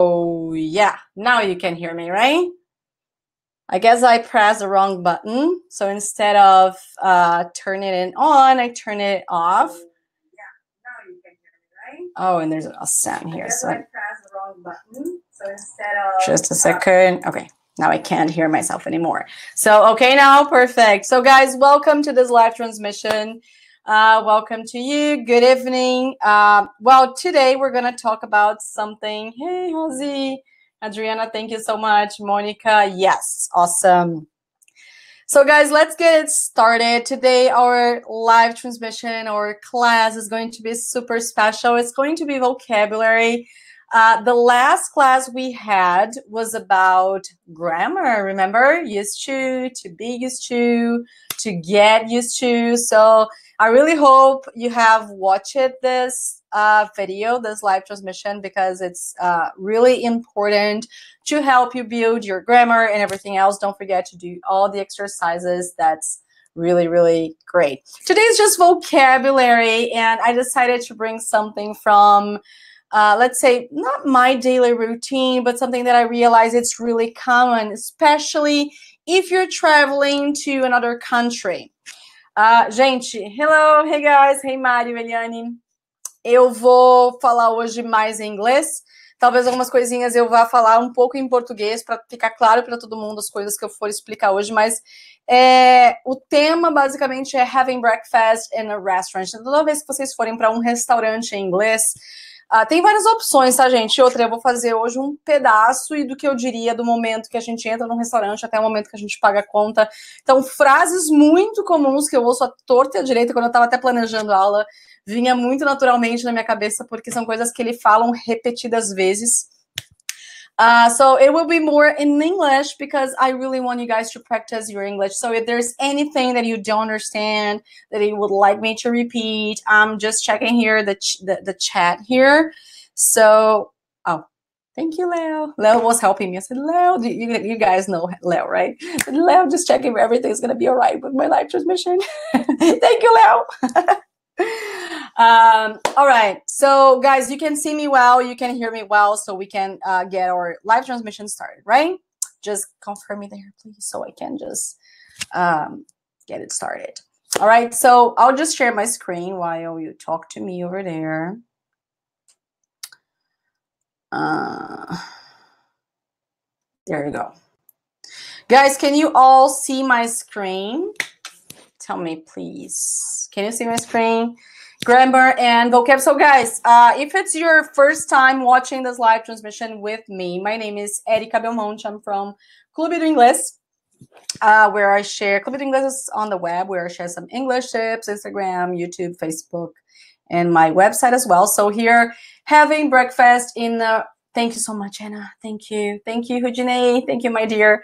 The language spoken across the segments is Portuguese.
Oh, yeah. Now you can hear me, right? I guess I pressed the wrong button. So instead of turning it on, I turn it off. Yeah, now you can hear me, right? Oh, and there's a sound here. So I pressed the wrong button. So instead of... Just a second. Okay. Now I can't hear myself anymore. So, okay, now, perfect. So, guys, welcome to this live transmission. Welcome to you. Good evening. Well, today we're going to talk about something. Hey, Josie. Adriana, thank you so much. Monica, yes, awesome. So, guys, let's get it started. Today, our live transmission, our class is going to be super special. It's going to be vocabulary. The last class we had was about grammar, remember? Used to be used to get used to. So I really hope you have watched this video, this live transmission, because it's really important to help you build your grammar and everything else. Don't forget to do all the exercises. That's really, really great. Today is just vocabulary, and I decided to bring something from let's say, not my daily routine, but something that I realize it's really common, especially if you're traveling to another country. Gente, hello, hey guys, hey Mário, Eliane. Eu vou falar hoje mais em inglês. Talvez algumas coisinhas eu vá falar um pouco em português para ficar claro para todo mundo as coisas que eu for explicar hoje, mas o tema basicamente é having breakfast in a restaurant. Então, toda vez que vocês forem para um restaurante em inglês, tem várias opções, tá, gente? Outra, eu vou fazer hoje um pedaço e do que eu diria do momento que a gente entra num restaurante até o momento que a gente paga a conta. Então, frases muito comuns que eu ouço à torta e à direita, quando eu estava até planejando a aula, vinha muito naturalmente na minha cabeça, porque são coisas que ele falam repetidas vezes. So it will be more in English because I really want you guys to practice your English. So if there's anything that you don't understand that you would like me to repeat, I'm just checking here the chat here. So, oh, thank you, Leo. Leo was helping me. I said, Leo, you guys know Leo, right? And Leo, just checking if everything's going to be all right with my live transmission. Thank you, Leo. All right, so guys, you can see me well, you can hear me well, so we can get our live transmission started, right? Just confirm me there, please, so I can just get it started. All right, so I'll just share my screen while you talk to me over there. There you go. Guys, can you all see my screen? Tell me, please. Can you see my screen? Grammar and vocab. So guys, if it's your first time watching this live transmission with me, my name is Erika Belmonte. I'm from Clube do Inglês, where I share, Clube do Inglês is on the web, where I share some English tips, Instagram, YouTube, Facebook, and my website as well. So here, having breakfast in the, thank you so much, Anna. Thank you. Thank you, Hujine. Thank you, my dear.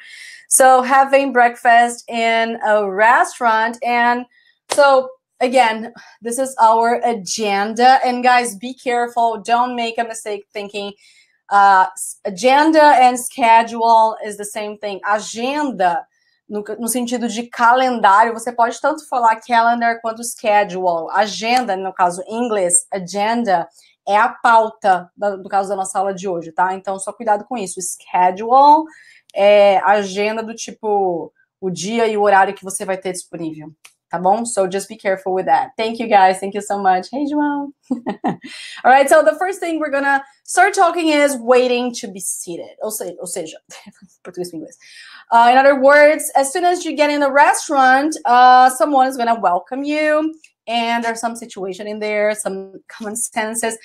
So having breakfast in a restaurant. And so again, this is our agenda. And guys, be careful. Don't make a mistake thinking agenda and schedule is the same thing. Agenda, no sentido de calendário, você pode tanto falar calendar quanto schedule. Agenda, no caso em inglês, agenda, é a pauta, do caso da nossa aula de hoje, tá? Então, só cuidado com isso. Schedule é a agenda do tipo, o dia e o horário que você vai ter disponível. Tá bom? So just be careful with that. Thank you, guys. Thank you so much. Hey, João. All right, so the first thing we're gonna start talking is waiting to be seated. Ou seja, português e inglês. In other words, as soon as you get in a restaurant, someone is gonna welcome you, and there's some situation in there, some common senses.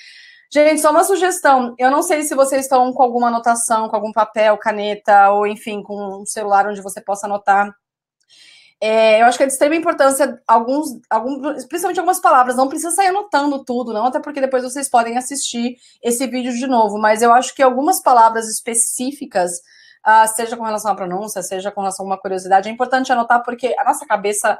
Gente, só uma sugestão. Eu não sei se vocês estão com alguma anotação, com algum papel, caneta, ou enfim, com um celular onde você possa anotar. Eu acho que é de extrema importância, principalmente algumas palavras, não precisa sair anotando tudo, não, até porque depois vocês podem assistir esse vídeo de novo, mas eu acho que algumas palavras específicas, seja com relação à pronúncia, seja com relação a uma curiosidade, é importante anotar porque a nossa cabeça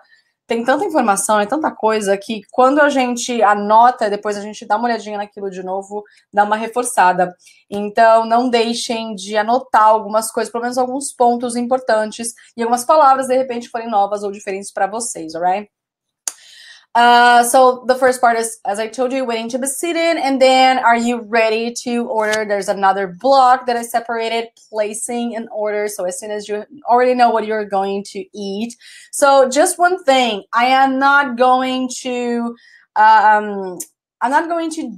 tem tanta informação, é tanta coisa, que quando a gente anota, depois a gente dá uma olhadinha naquilo de novo, dá uma reforçada. Então, não deixem de anotar algumas coisas, pelo menos alguns pontos importantes, e algumas palavras, de repente, forem novas ou diferentes para vocês, alright? So the first part is, as I told you, waiting to be seated. And then are you ready to order? There's another block that I separated, placing an order. So as soon as you already know what you're going to eat. So just one thing, I am not going to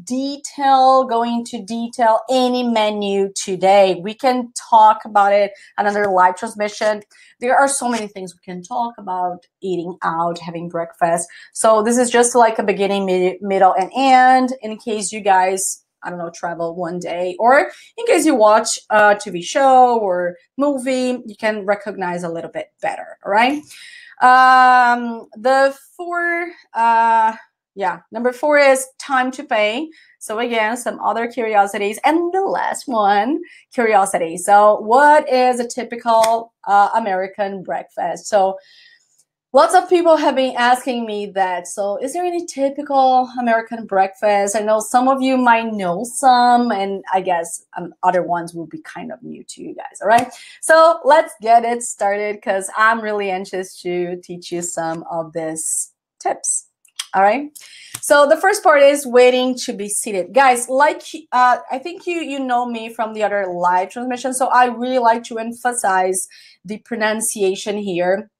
detail any menu today. We can talk about it another live transmission. There are so many things we can talk about: eating out, having breakfast. So this is just like a beginning, middle, and end in case you guys, I don't know, travel one day, or in case you watch a TV show or movie, you can recognize a little bit better. All right. Number 4 is time to pay. So again, some other curiosities. And the last one, curiosity. So what is a typical American breakfast? So lots of people have been asking me that. So is there any typical American breakfast? I know some of you might know some, and I guess other ones will be kind of new to you guys, all right? So let's get it started because I'm really anxious to teach you some of these tips. All right. So the first part is waiting to be seated. Guys, like I think you know me from the other live transmission. So I really like to emphasize the pronunciation here.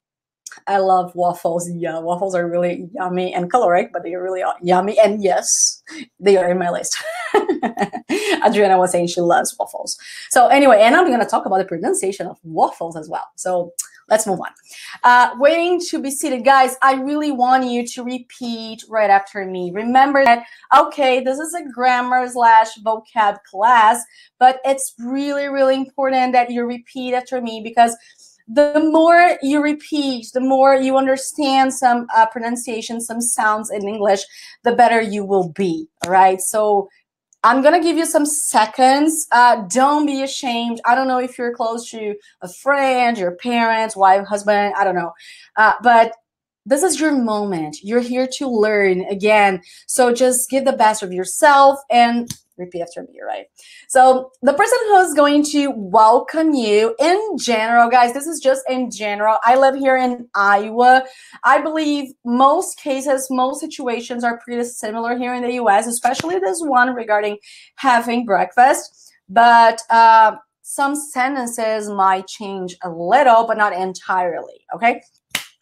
I love waffles. Yeah, waffles are really yummy and caloric, but they are really yummy. And yes, they are in my list. Adriana was saying she loves waffles. So anyway, and I'm going to talk about the pronunciation of waffles as well. So let's move on. Waiting to be seated. Guys, I really want you to repeat right after me. Remember that, okay, this is a grammar/vocab class, but it's really, really important that you repeat after me, because the more you repeat, the more you understand some pronunciation, some sounds in English, the better you will be, all right? So I'm going to give you some seconds. Don't be ashamed. I don't know if you're close to a friend, your parents, wife, husband, I don't know. But this is your moment. You're here to learn again. So just give the best of yourself and repeat after me, right? So the person who's going to welcome you in general, guys, this is just in general. I live here in Iowa. I believe most cases, most situations are pretty similar here in the US, especially this one regarding having breakfast. But some sentences might change a little, but not entirely, okay?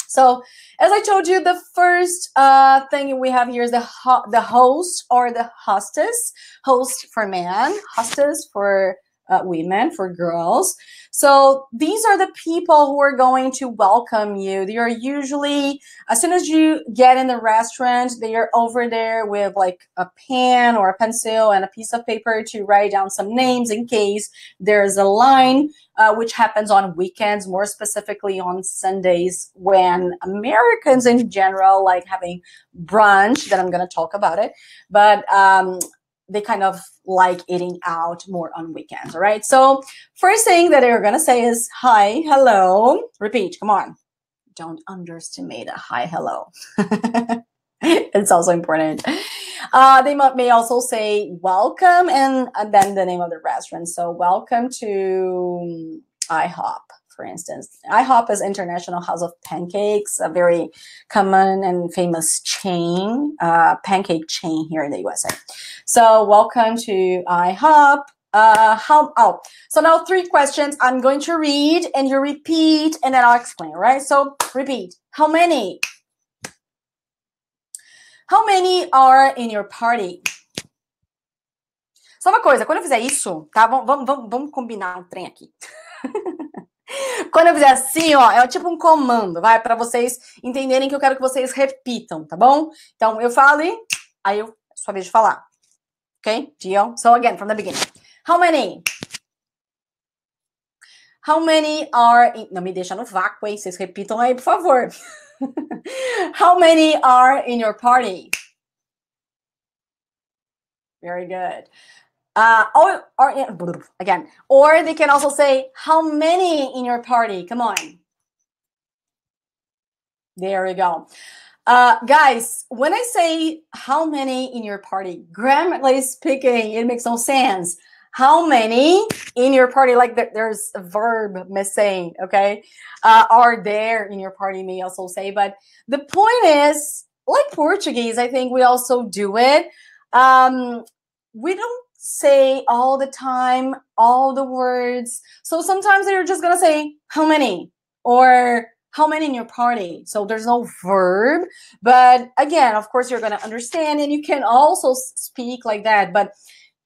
So as I told you, the first thing we have here is the host or the hostess. Host for men, hostess for women, for girls. So these are the people who are going to welcome you. They are usually, as soon as you get in the restaurant, they are over there with like a pen or a pencil and a piece of paper to write down some names in case there's a line, which happens on weekends, more specifically on Sundays, when Americans in general like having brunch, that I'm going to talk about it. But they kind of like eating out more on weekends, all right? So first thing that they're going to say is hi, hello. Repeat, come on. Don't underestimate a hi, hello. It's also important. They may also say welcome and then the name of the restaurant. So welcome to IHOP, for instance. IHOP is International House of Pancakes, a very common and famous chain, pancake chain here in the USA. So welcome to IHOP. So now 3 questions I'm going to read and you repeat and then I'll explain, right? So repeat. How many? How many are in your party? Só uma coisa, quando eu fizer isso, tá? Vamos combinar um trem aqui. Quando eu fizer assim, ó, é tipo um comando, vai? Para vocês entenderem que eu quero que vocês repitam, tá bom? Então, eu falo e aí é sua vez de falar. Okay? Deal? So again, from the beginning. How many? How many are in... Não me deixa no vácuo, hein? Vocês repitam aí, por favor. How many are in your party? Very good. Or they can also say, how many in your party? Come on. There we go. Guys, when I say how many in your party, grammatically speaking, it makes no sense. How many in your party? Like there's a verb missing, okay? Are there in your party may also say. But the point is, like Portuguese, I think we also do it. We don't say all the time, all the words. So sometimes they're just gonna say, how many? Or how many in your party? So there's no verb. But again, of course, you're gonna understand, and you can also speak like that. But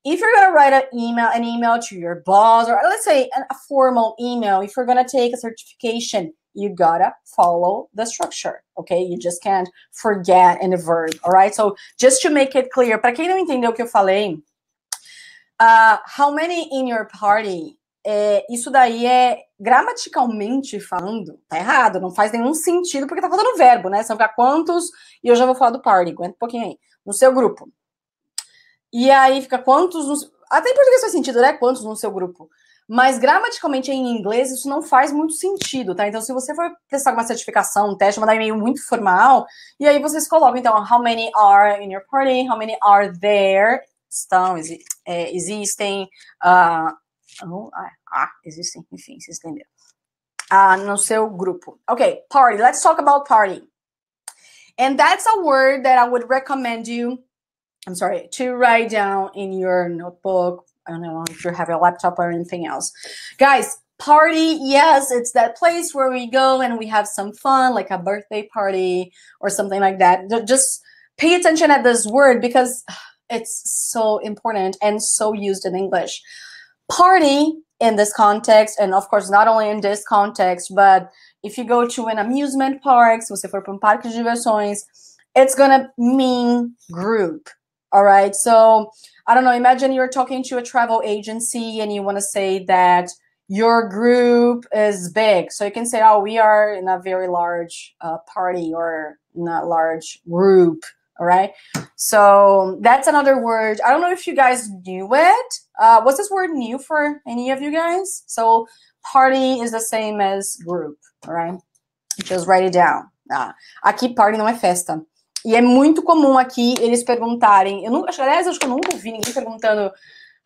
if you're gonna write an email to your boss, or let's say a formal email, if you're gonna take a certification, you gotta follow the structure, okay? You just can't forget any verb, all right? So just to make it clear, para quem não entendeu o que eu falei, how many in your party? Isso daí é, gramaticalmente falando, tá errado, não faz nenhum sentido, porque tá faltando verbo, né? São ficar quantos, e eu já vou falar do party, aguenta um pouquinho aí, no seu grupo. E aí fica quantos, até em português faz sentido, né? Quantos no seu grupo. Mas gramaticalmente em inglês isso não faz muito sentido, tá? Então se você for prestar uma certificação, um teste, mandar e-mail muito formal, e aí vocês colocam, então, how many are in your party, how many are there, existem, existem, enfim, vocês entenderam. No seu grupo. Okay, party, let's talk about party. And that's a word that I would recommend you, to write down in your notebook. I don't know if you have a laptop or anything else. Guys, party, yes, it's that place where we go and we have some fun, like a birthday party or something like that. Just pay attention at this word because it's so important and so used in English. Party in this context, and of course, not only in this context, but if you go to an amusement park, se você for para parque de diversões, it's gonna mean group. All right, so I don't know, imagine you're talking to a travel agency and you want to say that your group is big. So you can say, oh, we are in a very large party or in a large group. All right, so that's another word. I don't know if you guys knew it. Was this word new for any of you guys? So party is the same as group, all right? Just write it down. Aqui party não é festa. E é muito comum aqui eles perguntarem, aliás, acho que eu nunca ouvi ninguém perguntando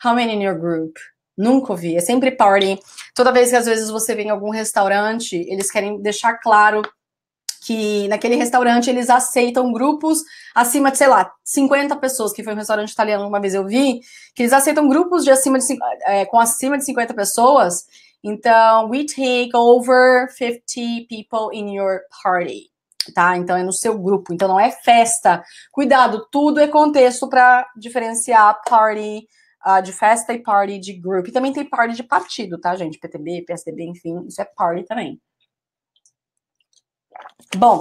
how many in your group. Nunca ouvi, é sempre party. Toda vez que às vezes você vem em algum restaurante, eles querem deixar claro que naquele restaurante eles aceitam grupos acima de, sei lá, 50 pessoas, que foi um restaurante italiano uma vez eu vi, que eles aceitam grupos de com acima de 50 pessoas. Então, we take over 50 people in your party. Tá? Então, é no seu grupo. Então, não é festa. Cuidado, tudo é contexto para diferenciar party de festa e party de group. E também tem party de partido, tá, gente? PTB, PSDB, enfim, isso é party também. Bom,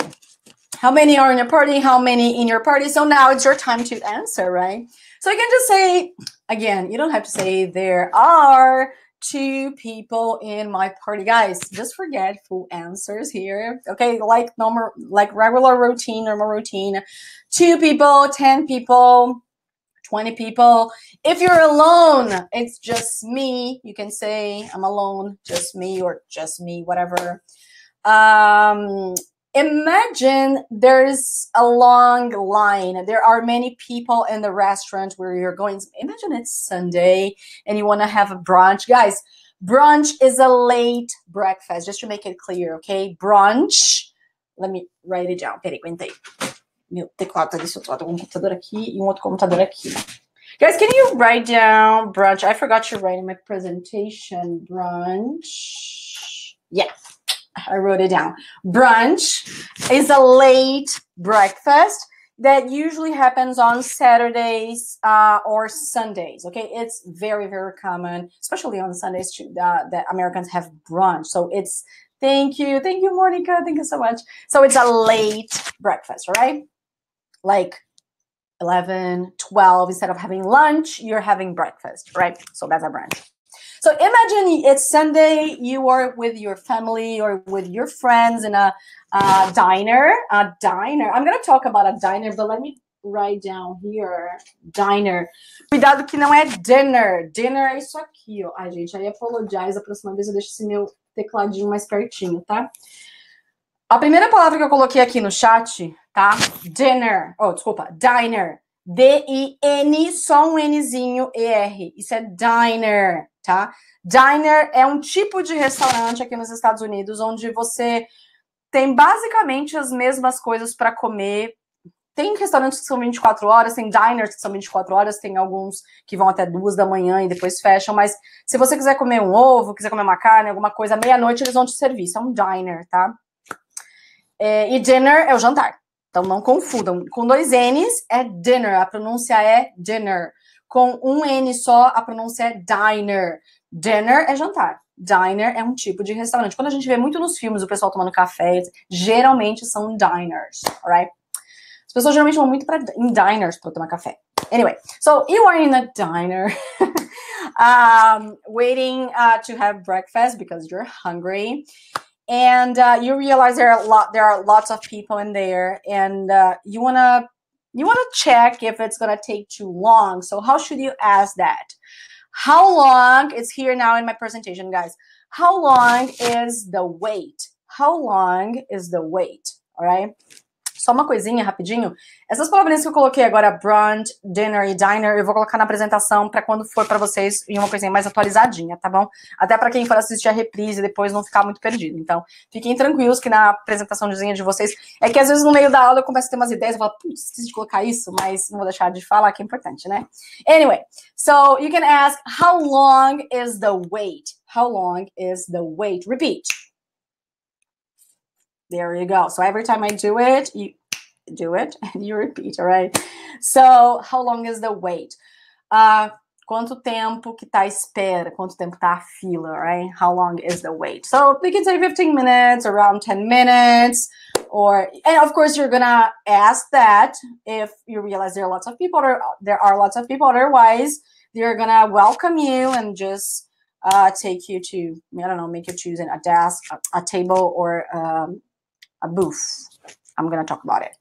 how many are in your party? How many in your party? So now it's your time to answer, right? So you can just say, again, you don't have to say there are 2 people in my party. Guys, just forget full answers here. Okay, like regular routine, normal routine. 2 people, 10 people, 20 people. If you're alone, it's just me. You can say I'm alone, just me, or just me, whatever. Imagine there's a long line. There are many people in the restaurant where you're going. Imagine it's Sunday and you want to have a brunch. Guys, brunch is a late breakfast, just to make it clear, okay? Brunch. Let me write it down. Peraí, aguenta aí. Meu teclado tá desse outro lado. Um computador aqui e outro computador aqui. Guys, can you write down brunch? I forgot to write in my presentation. Brunch. Yeah. I wrote it down. Brunch is a late breakfast that usually happens on Saturdays or Sundays, okay? It's very, very common, especially on Sundays, that Americans have brunch. So it's, thank you, Monica, thank you so much. So it's a late breakfast, right? Like 11, 12, instead of having lunch, you're having breakfast, right? So that's a brunch. So imagine it's Sunday, you are with your family or with your friends in a diner. I'm going to talk about a diner, but let me write down here. Diner. Cuidado que não é dinner. Dinner é isso aqui, ó. Ai, gente, I apologize. A próxima vez eu deixo esse meu tecladinho mais pertinho, tá? A primeira palavra que eu coloquei aqui no chat, tá? Dinner. Oh, desculpa. Diner. D-I-N, só um Nzinho, E-R. Isso é diner, tá? Diner é um tipo de restaurante aqui nos Estados Unidos onde você tem basicamente as mesmas coisas para comer tem restaurantes que são 24 horas, tem diners que são 24 horas, tem alguns que vão até 2 da manhã e depois fecham, mas se você quiser comer um ovo, quiser comer uma carne, alguma coisa, meia-noite eles vão te servir, isso é um diner, tá? E dinner é o jantar, então não confundam. Com 2 N's é dinner, a pronúncia é dinner. Com um N só, a pronúncia é diner. Dinner é jantar. Diner é um tipo de restaurante. Quando a gente vê muito nos filmes o pessoal tomando café, geralmente são diners, alright? As pessoas geralmente vão muito em diners para tomar café. Anyway, so you are in a diner waiting to have breakfast because you're hungry. And you realize there are lots of people in there, and you wanna check if it's gonna take too long. So how should you ask that? How long is here now in my presentation, guys? How long is the wait? How long is the wait? All right? Só uma coisinha rapidinho. Essas palavrinhas que eu coloquei agora, brunch, dinner e diner, eu vou colocar na apresentação para quando for para vocês em uma coisinha mais atualizadinha, tá bom? Até para quem for assistir a reprise depois não ficar muito perdido. Então, fiquem tranquilos que na apresentaçãozinha de vocês, é que às vezes no meio da aula eu começo a ter umas ideias, eu falo, putz, esqueci de colocar isso, mas não vou deixar de falar, que é importante, né? Anyway, so you can ask, how long is the wait? How long is the wait? Repeat. There you go. So every time I do it, you do it and you repeat, all right? So, how long is the wait? Quanto tempo que tá à espera? Quanto tempo tá a fila, right? How long is the wait? So, we can say 15 minutes, around 10 minutes, and of course, you're gonna ask that if you realize there are lots of people, or there are lots of people, otherwise, they're gonna welcome you and just take you to, I don't know, make you choose a desk, a table, or a booth. I'm going to talk about it.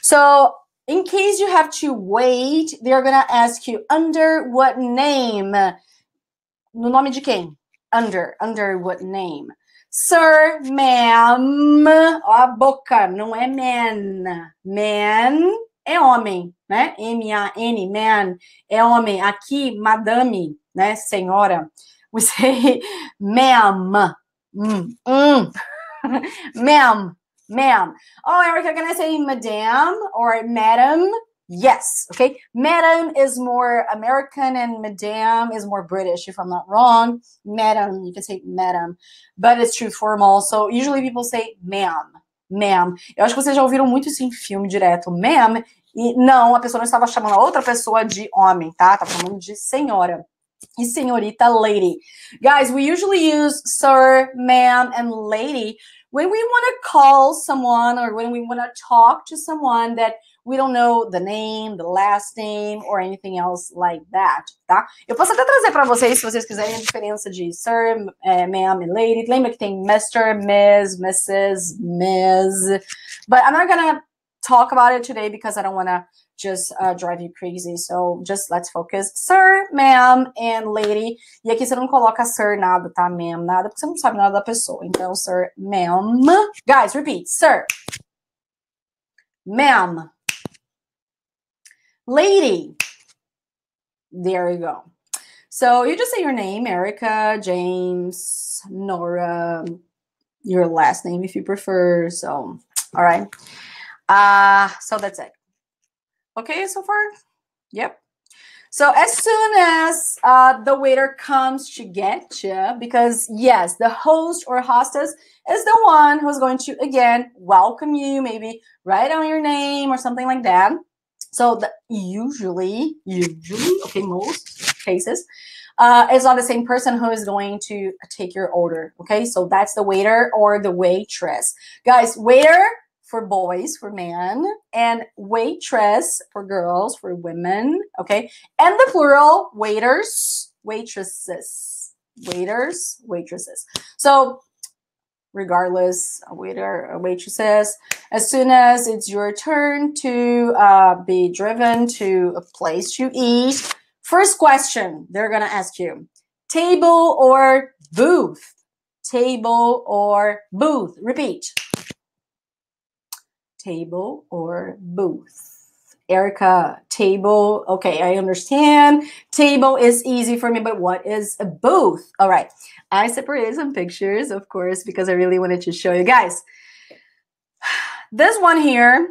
So, in case you have to wait, they're going to ask you, under what name? No nome de quem? Under what name? Sir, ma'am. Ó a boca, não é man. Man é homem, né? M-A-N, man, é homem. Aqui, madame, né? Senhora. We say, ma'am. Ma'am. Ma'am. Oh, Erika, can I say madame or madam? Yes, okay. Madam is more American and madame is more British, if I'm not wrong. Madam, you can say madam, but it's true formal. So usually people say ma'am, ma'am. Eu acho que vocês já ouviram muito isso em filme direto, ma'am. E não, a pessoa não estava chamando a outra pessoa de homem, tá? Estava chamando de senhora. E senhorita, lady. Guys, we usually use sir, ma'am, and lady when we want to call someone or when we want to talk to someone that we don't know the name, the last name, or anything else like that, tá? Eu posso até trazer para vocês, se vocês quiserem, a diferença de sir, ma'am e lady. Lembra que tem Mr., Ms., Mrs., Ms. But I'm not gonna talk about it today because I don't want to just drive you crazy. So just let's focus. Sir, ma'am, and lady. E aqui você não coloca sir nada, tá? Ma'am nada, porque você não sabe nada da pessoa. Então, sir, ma'am. Guys, repeat. Sir. Ma'am. Lady. There you go. So you just say your name, Erika, James, Nora, your last name if you prefer. So, all right. So that's it. Okay, so far? Yep. So as soon as the waiter comes to get you, because yes, the host or hostess is the one who's going to, again, welcome you, maybe write down your name or something like that. So usually, okay, most cases, it's not the same person who is going to take your order, okay? So that's the waiter or the waitress. Guys, waiter for boys, for men, and waitress for girls, for women, okay? And the plural, waiters, waitresses, waiters, waitresses. So regardless, a waiter or waitresses, as soon as it's your turn to be driven to a place to eat, first question they're gonna ask you, table or booth? Table or booth? Repeat. Table or booth? Erika, table. Okay, I understand. Table is easy for me, but what is a booth? All right. I separated some pictures, of course, because I really wanted to show you guys. This one here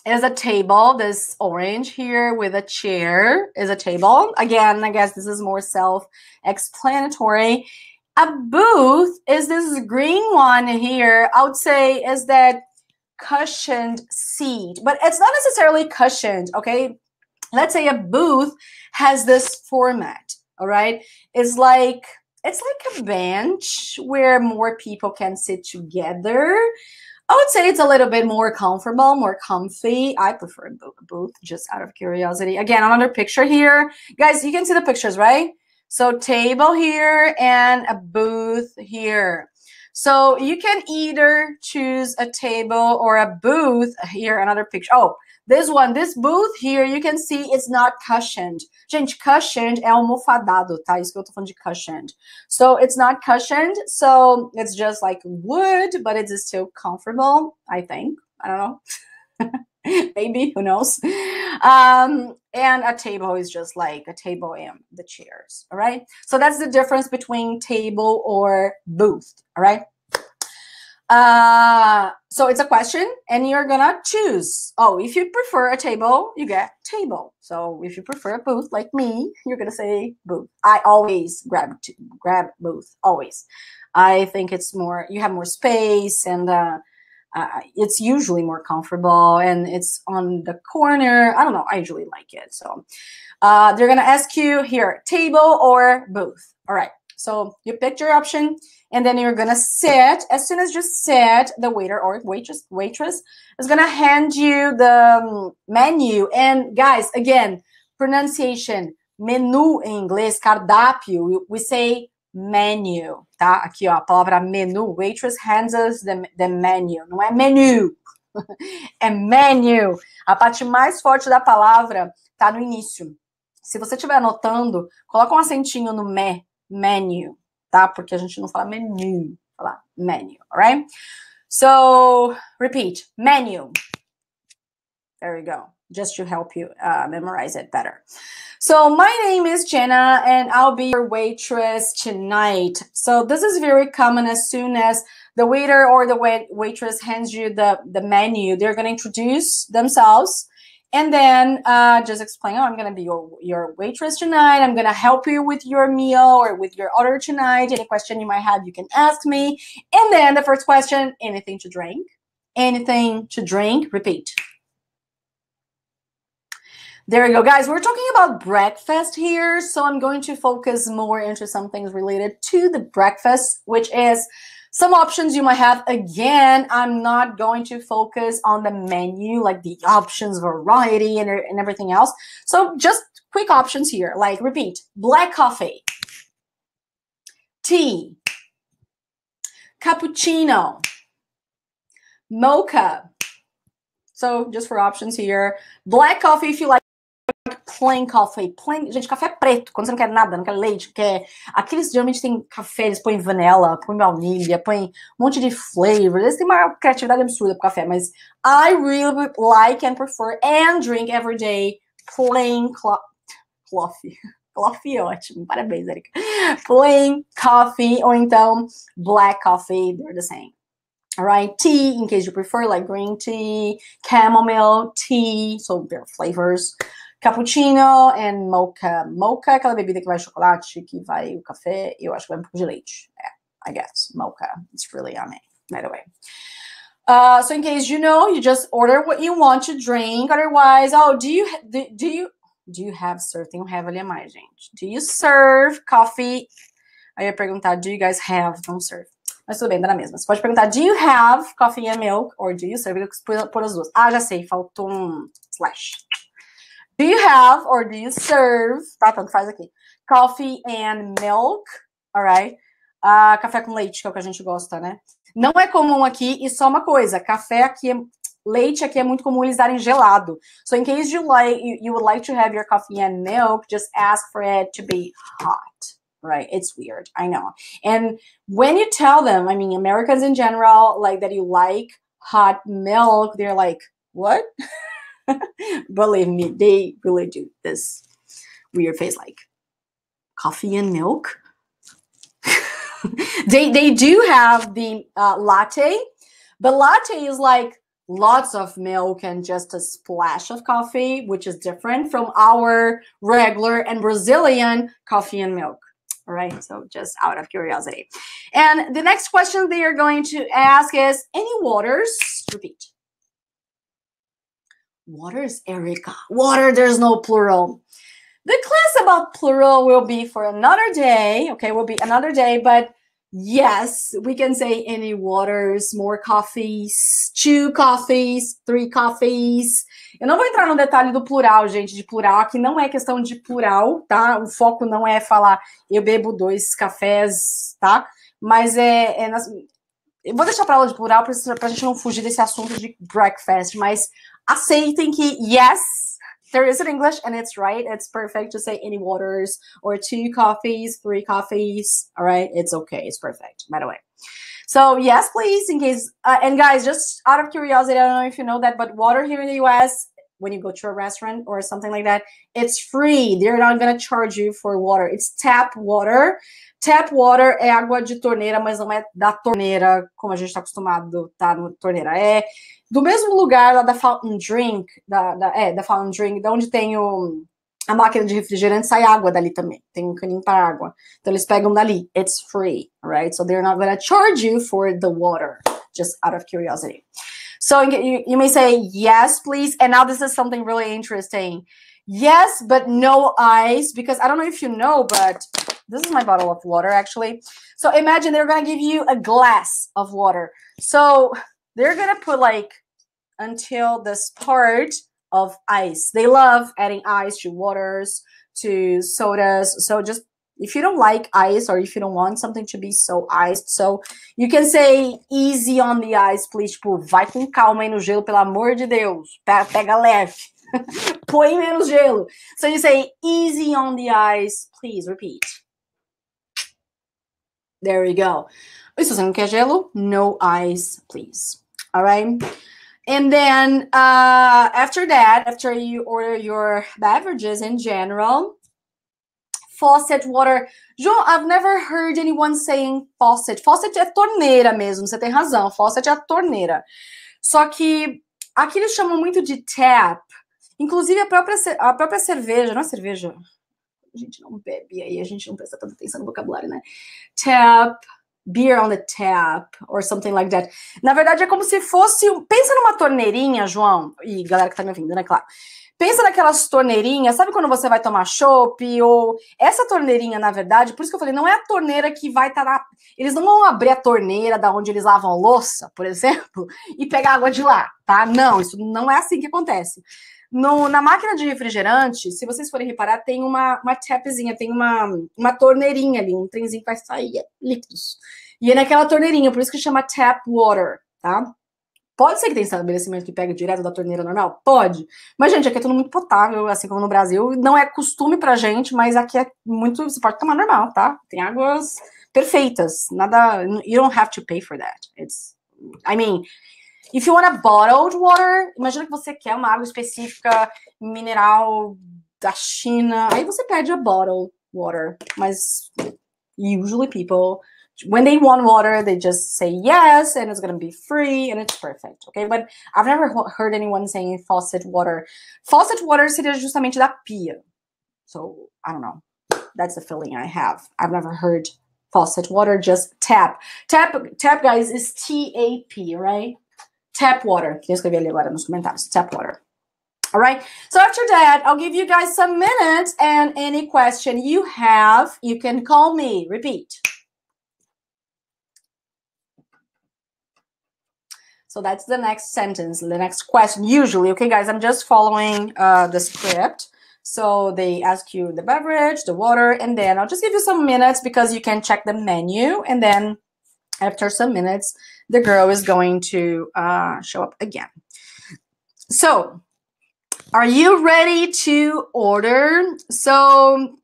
is a table. This orange here with a chair is a table. Again, I guess this is more self-explanatory. A booth is this green one here. I would say is that cushioned seat, but it's not necessarily cushioned, okay? Let's say a booth has this format, all right? It's like a bench where more people can sit together. I would say it's a little bit more comfortable, more comfy. I prefer a booth, just out of curiosity. Again, another picture here. Guys, you can see the pictures, right? So table here and a booth here. So you can either choose a table or a booth. Here, another picture. Oh, this one, this booth here, you can see it's not cushioned. Gente, cushioned é almofadado, tá? Isso que eu tô falando de cushioned. So it's not cushioned, so it's just like wood, but it's still comfortable, I think. I don't know. Maybe, who knows? And a table is just like a table and the chairs, all right? So that's the difference between table or booth, all right? So it's a question and you're gonna choose. Oh, if you prefer a table, you get table. So if you prefer a booth like me, you're gonna say booth. I always grab booth, always. I think it's more, you have more space and it's usually more comfortable and it's on the corner. I don't know, I usually like it. So they're gonna ask you here, table or booth. All right, so you picked your option. And then you're gonna sit. As soon as you sit, the waiter or waitress is gonna hand you the menu. And guys, again, pronunciation, menu em inglês, cardápio, we say menu, tá? Aqui, ó, a palavra menu. Waitress hands us the menu. Não é menu, é menu. A parte mais forte da palavra tá no início. Se você estiver anotando, coloca um acentinho no menu. Tá? Porque a gente não fala menu, fala menu, all right? So, repeat, menu. There you go, just to help you memorize it better. So, my name is Jenna, and I'll be your waitress tonight. So, this is very common. As soon as the waiter or the waitress hands you the menu, they're going to introduce themselves. And then just explain, oh, I'm going to be your waitress tonight. I'm going to help you with your meal or with your order tonight. Any question you might have, you can ask me. And then the first question, anything to drink? Anything to drink? Repeat. There you go, guys. We're talking about breakfast here. So I'm going to focus more into some things related to the breakfast, which is some options you might have. Again, I'm not going to focus on the menu, like the options, variety, and everything else. So just quick options here, like repeat, black coffee, tea, cappuccino, mocha. So just for options here, black coffee if you like plain coffee. Plain, gente, café preto, quando você não quer nada, não quer leite, quer... Aqueles geralmente tem café, eles põem vanilla, põem baunilha, põem um monte de flavor. Eles têm uma criatividade absurda pro café, mas I really like and prefer and drink every day plain coffee. Coffee é ótimo, parabéns, Erika. Plain coffee, or então black coffee, they're the same. All right, tea, in case you prefer, like green tea, chamomile tea, so there are flavors. Cappuccino and mocha. Mocha é aquela bebida que vai chocolate, que vai o café, eu acho que vai um pouco de leite. Yeah, I guess. Mocha. It's really yummy, by the way. So in case you know, you just order what you want to drink. Otherwise, oh, do you have serve? Tem have ali a mais, gente. Do you serve coffee? Aí eu ia perguntar, do you guys have? Não serve. Mas tudo bem, dá na mesma. Você pode perguntar, do you have coffee and milk? Or do you serve? Por as duas. Ah, já sei, faltou um slash. Do you have or do you serve, tá, tanto faz aqui, coffee and milk, alright? Café com leite, que é o que a gente gosta, né? Não é comum aqui, e só uma coisa, café aqui, leite aqui é muito comum eles darem gelado. So in case you would like to have your coffee and milk, just ask for it to be hot, right? It's weird, I know. And when you tell them, I mean, Americans in general, like that you like hot milk, they're like, what? Believe me, they really do this weird face, like coffee and milk. They do have the latte, but latte is like lots of milk and just a splash of coffee, which is different from our regular and Brazilian coffee and milk. All right, so just out of curiosity. And the next question they are going to ask is, any waters? Repeat. Waters, Erika. Water, there's no plural. The class about plural will be for another day, okay? Will be another day, but yes, we can say any waters, more coffees, 2 coffees, 3 coffees. Eu não vou entrar no detalhe do plural, gente, de plural. Aqui não é questão de plural, tá? O foco não é falar eu bebo 2 cafés, tá? Mas eu vou deixar pra aula de plural pra gente não fugir desse assunto de breakfast, mas aceitem que, yes, there is an English and it's right. It's perfect to say any waters or 2 coffees, 3 coffees. All right. It's okay. It's perfect, by the way. So yes, please, in case, and guys, just out of curiosity, I don't know if you know that, but water here in the US, when you go to a restaurant or something like that, it's free. They're not going to charge you for water. It's tap water. Tap water é água de torneira, mas não é da torneira, como a gente está acostumado, tá? Na torneira. É do mesmo lugar lá da Fountain Drink, da Fountain Drink, da onde tem a máquina de refrigerante, sai água dali também. Tem um caninho para água. Então eles pegam dali. It's free, right? So they're not going to charge you for the water, just out of curiosity. So you may say, yes, please. And now this is something really interesting. Yes, but no ice, because I don't know if you know, but this is my bottle of water, actually. So imagine they're going to give you a glass of water. So they're going to put like until this part of ice. They love adding ice to waters, to sodas. So just if you don't like ice or if you don't want something to be so iced, so you can say easy on the ice, please. Tipo, vai com calma aí no gelo, pelo amor de Deus. Pega leve. Põe menos gelo. So you say easy on the ice, please. Repeat. There we go. E se você não quer gelo, no ice, please. All right? And then after that, after you order your beverages in general, faucet water. João, I've never heard anyone saying faucet. Faucet é torneira mesmo, você tem razão. Faucet é a torneira. Só que aqui eles chamam muito de tap. Inclusive a própria cerveja, não é cerveja? A gente não bebe aí, a gente não presta tanta atenção no vocabulário, né? Tap, beer on the tap, or something like that. Na verdade, é como se fosse... Pensa numa torneirinha, João, e galera que tá me ouvindo, né, claro. Pensa naquelas torneirinhas, sabe quando você vai tomar chopp, ou... Essa torneirinha, na verdade, por isso que eu falei, não é a torneira que vai estar na... Eles não vão abrir a torneira da onde eles lavam a louça, por exemplo, e pegar água de lá, tá? Não, isso não é assim que acontece. Na máquina de refrigerante, se vocês forem reparar, tem uma tapzinha, tem uma torneirinha ali, um trenzinho que vai sair líquidos. E é naquela torneirinha, por isso que chama tap water, tá? Pode ser que tenha estabelecimento que pega direto da torneira normal? Pode. Mas, gente, aqui é tudo muito potável, assim como no Brasil. Não é costume pra gente, mas aqui é muito... Você pode tomar normal, tá? Tem águas perfeitas. Nada... You don't have to pay for that. I mean... If you want a bottled water, imagina que você quer uma água específica, mineral da China, aí você pede a bottled water. Mas usually people, when they want water, they just say yes, and it's going to be free, and it's perfect, okay? But I've never heard anyone saying faucet water. Faucet water seria justamente da pia. So, I don't know. That's the feeling I have. I've never heard faucet water, just tap. Tap, guys, is T-A-P, right? Tap water. Queria escrever ali agora nos comentários. Tap water. All right. So after that, I'll give you guys some minutes, and any question you have, you can call me. Repeat. So that's the next sentence, the next question. Usually, okay, guys, I'm just following the script. So they ask you the beverage, the water, and then I'll just give you some minutes because you can check the menu, and then after some minutes, the girl is going to show up again. So, are you ready to order? So,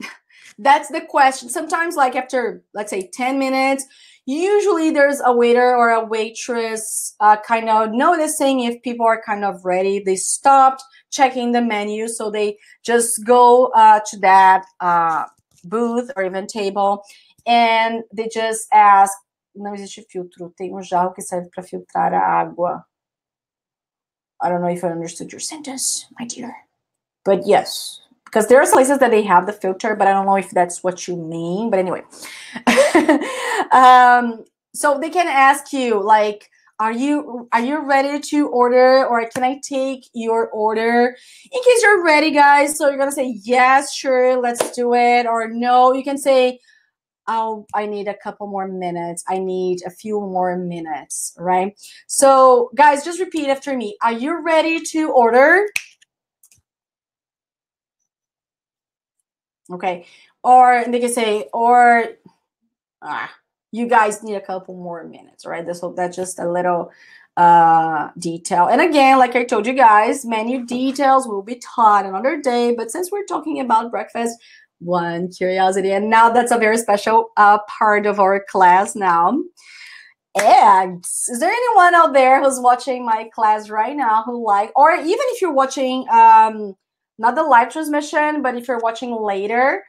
that's the question. Sometimes, like after, let's say, 10 minutes, usually there's a waiter or a waitress kind of noticing if people are kind of ready. They stopped checking the menu, so they just go to that booth or even table, and they just ask. Não existe filtro, tem jarro que serve para filtrar a água. I don't know if I understood your sentence, my dear. But yes, because there are places that they have the filter, but I don't know if that's what you mean. But anyway. So they can ask you, like, are you ready to order, or can I take your order? In case you're ready, guys, so you're gonna say yes, sure, let's do it, or no, you can say, oh, I need a couple more minutes, I need a few more minutes, right? So guys, just repeat after me. Are you ready to order? Okay. Or they can say, or you guys need a couple more minutes, right? That's just a little detail. And again, like I told you guys, menu details will be taught another day. But since we're talking about breakfast, one curiosity, and now that's a very special part of our class now. Eggs. Is there anyone out there who's watching my class right now who like, or even if you're watching not the live transmission, but if you're watching later,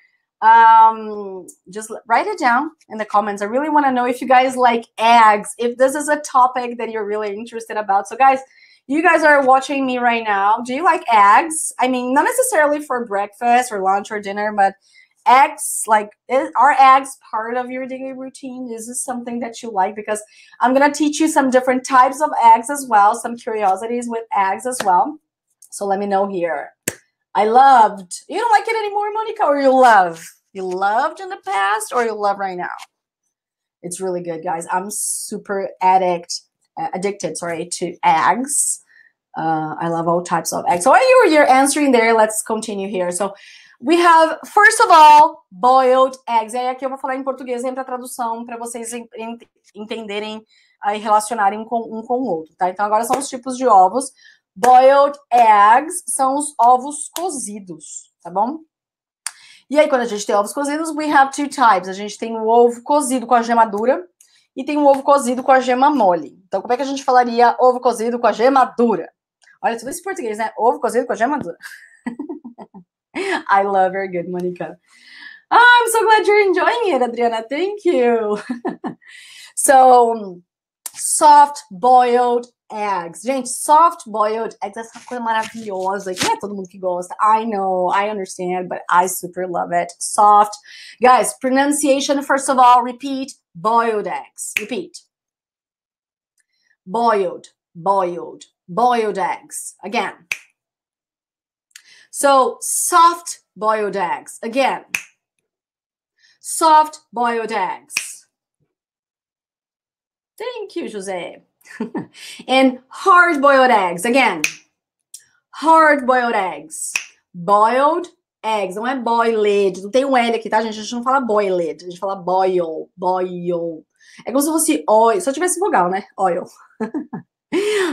just write it down in the comments. I really want to know if you guys like eggs, if this is a topic that you're really interested about. So guys, you guys are watching me right now. Do you like eggs? I mean, not necessarily for breakfast or lunch or dinner, but eggs, like, are eggs part of your daily routine? Is this something that you like? Because I'm going to teach you some different types of eggs as well, some curiosities with eggs as well. So let me know here. I loved. You don't like it anymore, Monica, or you love? You loved in the past, or you love right now? It's really good, guys. I'm super addicted, to eggs. I love all types of eggs. So while you're answering there, let's continue here. So we have, first of all, boiled eggs. E aí aqui eu vou falar em português sempre a tradução para vocês entenderem e relacionarem um com o outro, tá? Então agora são os tipos de ovos. Boiled eggs são os ovos cozidos, tá bom? E aí, quando a gente tem ovos cozidos, we have two types. A gente tem o ovo cozido com a gema dura e tem o ovo cozido com a gema mole. Então, como é que a gente falaria ovo cozido com a gema dura? Olha, tudo isso em português, né? Ovo cozido com a gema dura. I love her. Good, Monica. I'm so glad you're enjoying it, Adriana. Thank you. So, soft-boiled eggs. Gente, soft-boiled eggs, essa coisa maravilhosa. Que não é todo mundo que gosta. I know, I understand, but I super love it. Soft. Guys, pronunciation, first of all, repeat. Boiled eggs. Repeat. Boiled, boiled, boiled eggs. Again. So, soft-boiled eggs. Again. Soft-boiled eggs. Thank you, Jose. And hard-boiled eggs. Again, hard-boiled eggs. Boiled eggs. Não é boiled. Não tem um L aqui, tá, gente? A gente não fala boiled. A gente fala boil. Boil. É como se fosse oil. Se eu tivesse vogal, né? Oil.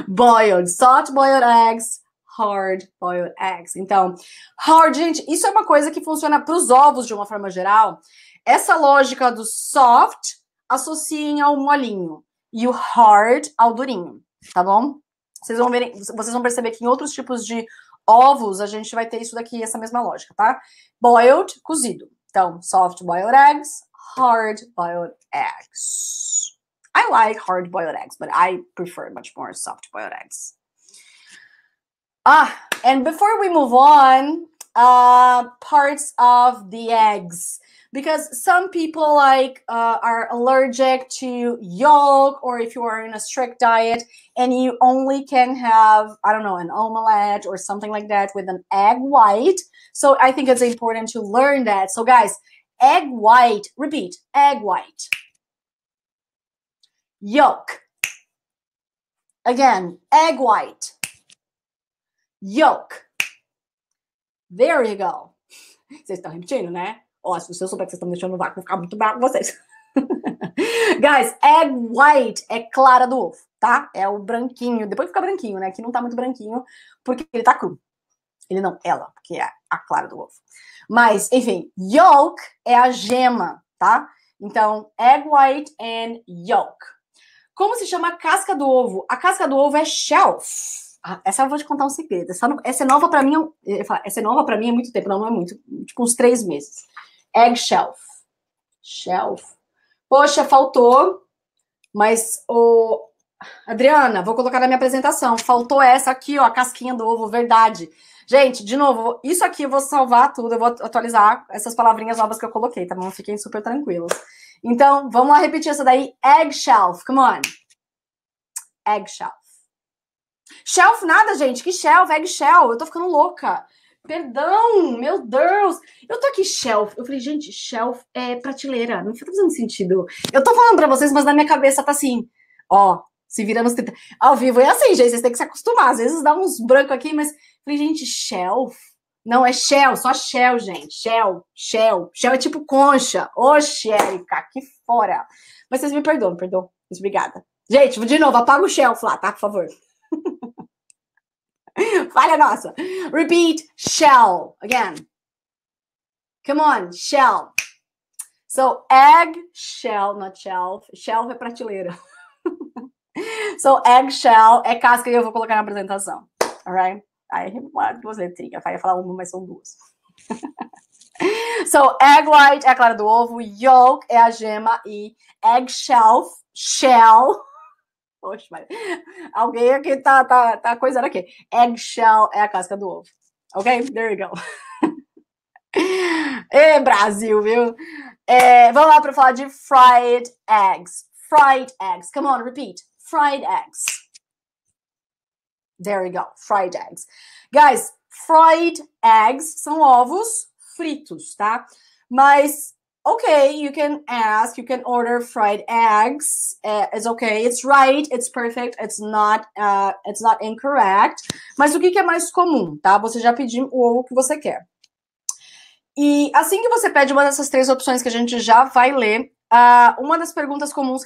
Boiled. Soft-boiled eggs. Hard-boiled eggs. Então, hard, gente, isso é uma coisa que funciona para os ovos de uma forma geral. Essa lógica do soft associem ao molinho. E o hard ao durinho, tá bom? Vocês vão perceber que em outros tipos de ovos a gente vai ter isso daqui, essa mesma lógica, tá? Boiled, cozido. Então, soft boiled eggs, hard boiled eggs. I like hard boiled eggs, but I prefer much more soft boiled eggs. And before we move on, parts of the eggs. Because some people are allergic to yolk, or if you are in a strict diet and you only can have, I don't know, an omelette or something like that with an egg white. So I think it's important to learn that. So guys, egg white, repeat, egg white. Yolk. Again, egg white. Yolk. There you go. Vocês estão repetindo, né? Ó, se eu souber que vocês estão me deixando no vácuo, vou ficar muito bravo com vocês. Guys, egg white é clara do ovo, tá? É o branquinho. Depois fica branquinho, né? Aqui não tá muito branquinho, porque ele tá cru. Ele não, ela, porque é a clara do ovo. Mas, enfim, yolk é a gema, tá? Então, egg white and yolk. Como se chama a casca do ovo? A casca do ovo é shelf. Essa eu vou te contar um segredo. Essa é nova pra mim. Essa é nova pra mim há muito tempo. Não é muito. Tipo, uns 3 meses. Egg shelf. Shelf. Poxa, faltou. Mas Adriana, vou colocar na minha apresentação. Faltou essa aqui, ó, a casquinha do ovo, verdade. Gente, de novo, isso aqui eu vou salvar tudo, eu vou atualizar essas palavrinhas novas que eu coloquei, tá bom? Fiquem super tranquilos. Então, vamos lá repetir essa daí. Egg shelf, come on. Egg shelf. Shelf nada, gente. Que shelf? Egg shell. Eu tô ficando louca. Perdão, meu Deus. Eu tô aqui, shelf. Eu falei, gente, shelf é prateleira. Não fica fazendo sentido. Eu tô falando pra vocês, mas na minha cabeça tá assim. Ó, se vira nos 30. Ao vivo é assim, gente. Vocês têm que se acostumar. Às vezes dá uns brancos aqui, mas... Eu falei, gente, shelf? Não, é shell. Só shell, gente. Shell, shell. Shell é tipo concha. Oxe, Erika, que fora. Mas vocês me perdoam, Obrigada. Gente, de novo, apaga o shelf lá, tá? Por favor. Falha nossa. Repeat, shell. Again. Come on, shell. So, egg, shell, not shelf. Shelf é prateleira. So, egg shell é casca e eu vou colocar na apresentação. Alright? Aí, duas letrinhas. Vai falar uma, mas são duas. So, egg white é a clara do ovo. Yolk é a gema. E egg shelf, shell... Poxa, mas alguém aqui tá coisando aqui. Eggshell é a casca do ovo. Ok? There you go. Brasil, viu? Vamos lá para falar de fried eggs. Fried eggs. Come on, repeat. Fried eggs. There you go. Fried eggs. Guys, fried eggs são ovos fritos, tá? Mas... Okay, you can ask, you can order fried eggs. It's okay, it's right, it's perfect, it's not incorrect. Mas o que é mais comum, tá? Você já pediu o ovo que você quer. E assim que você pede uma dessas três opções que a gente já vai ler, uma das perguntas comuns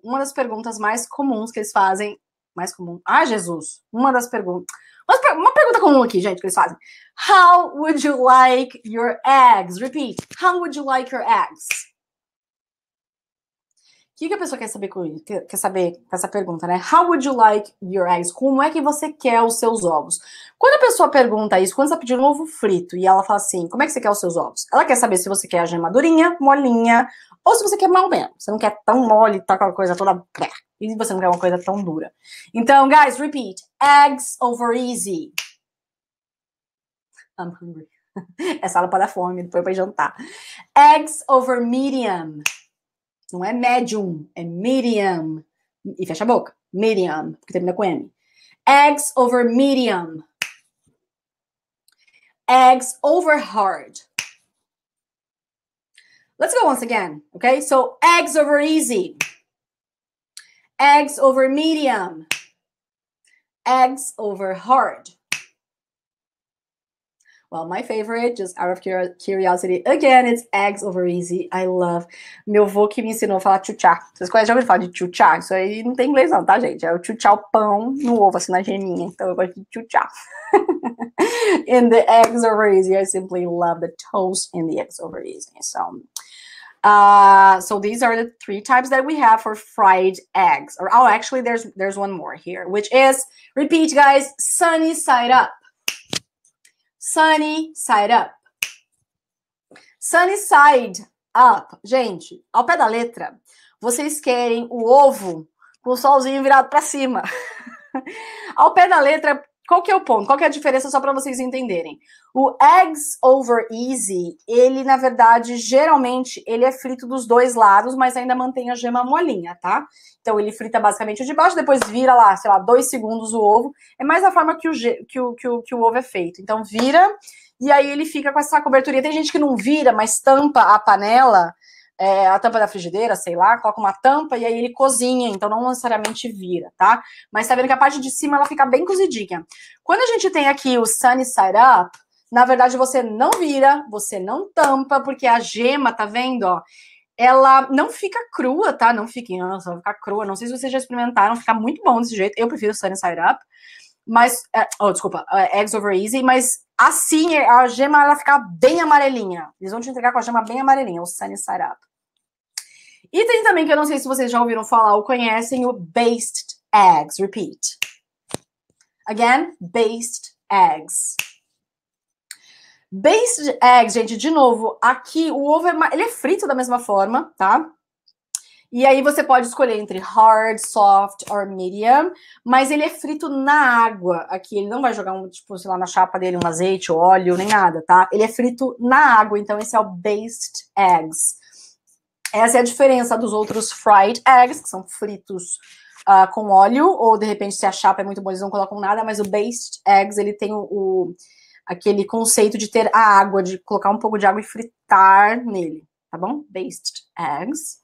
uma das perguntas mais comuns que eles fazem, mais comum. Ah, Jesus! Uma das perguntas. Uma pergunta comum aqui, gente, que eles fazem. How would you like your eggs? Repeat. How would you like your eggs? O que a pessoa quer saber com essa pergunta, né? How would you like your eggs? Como é que você quer os seus ovos? Quando a pessoa pergunta isso, quando você tá pedindo um ovo frito e ela fala assim, como é que você quer os seus ovos? Ela quer saber se você quer a gema durinha, molinha, ou se você quer mal mesmo. Você não quer tão mole, tá aquela coisa toda... E você não quer uma coisa tão dura. Então, guys, repeat. Eggs over easy. I'm hungry. Essa aula para dar fome, depois para jantar. Eggs over medium. Não é medium, é medium. E fecha a boca. Medium, porque termina com M. Eggs over medium. Eggs over hard. Let's go once again, okay? So, eggs over easy. Eggs over medium. Eggs over hard. Well, my favorite, just out of curiosity, again, it's eggs over easy. I love. Meu avô que me ensinou a falar tchutchá. Vocês conhecem, já ouviram falar de tchutchá? Isso aí não tem inglês não, tá, gente? É o tchutchá, o pão no ovo, assim, na geminha. Então eu gosto de tchutchá. In the eggs over easy, I simply love the toast in the eggs over easy. So these are the three types that we have for fried eggs. Oh, actually, there's one more here, which is, repeat, guys, sunny side up. Sunny side up. Sunny side up. Gente, ao pé da letra, vocês querem o ovo com o solzinho virado para cima. Ao pé da letra, qual que é o ponto? Qual que é a diferença, só para vocês entenderem? O eggs over easy, ele, na verdade, geralmente, ele é frito dos dois lados, mas ainda mantém a gema molinha, tá? Então, ele frita basicamente o de baixo, depois vira lá, sei lá, 2 segundos o ovo. É mais a forma que o ovo é feito. Então, vira, e aí ele fica com essa coberturinha. Tem gente que não vira, mas tampa a panela, a tampa da frigideira, sei lá, coloca uma tampa e aí ele cozinha, então não necessariamente vira, tá? Mas tá vendo que a parte de cima, ela fica bem cozidinha. Quando a gente tem aqui o sunny side up, na verdade, você não vira, você não tampa, porque a gema, tá vendo, ó? Ela não fica crua, tá? Não fica, nossa, vai ficar crua. Não sei se vocês já experimentaram, fica muito bom desse jeito. Eu prefiro sunny side up. Mas, eggs over easy. Mas assim, a gema, ela fica bem amarelinha. Eles vão te entregar com a gema bem amarelinha, o sunny side up. E tem também, que eu não sei se vocês já ouviram falar ou conhecem, o basted eggs. Repeat. Again, basted eggs. Basted eggs, gente, de novo, aqui o ovo ele é frito da mesma forma, tá? E aí você pode escolher entre hard, soft or medium, mas ele é frito na água aqui. Ele não vai jogar, tipo, sei lá, na chapa dele um azeite, óleo, nem nada, tá? Ele é frito na água, então esse é o basted eggs. Essa é a diferença dos outros fried eggs, que são fritos com óleo, ou de repente se a chapa é muito boa, eles não colocam nada, mas o basted eggs, ele tem aquele conceito de ter a água, de colocar um pouco de água e fritar nele, tá bom? Basted eggs.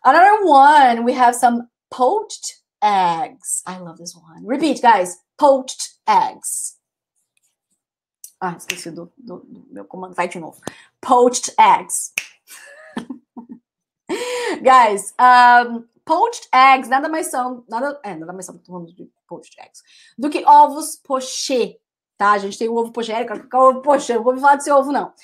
Another one, we have some poached eggs. I love this one. Repeat, guys. Poached eggs. Ah, esqueci do meu comando. Vai de novo. Poached eggs. Guys, poached eggs nada mais são, nada mais são, tô falando de poached eggs, do que ovos pochê, tá? A gente tem o ovo pochê, ovo pochê, não vou falar desse ovo, não.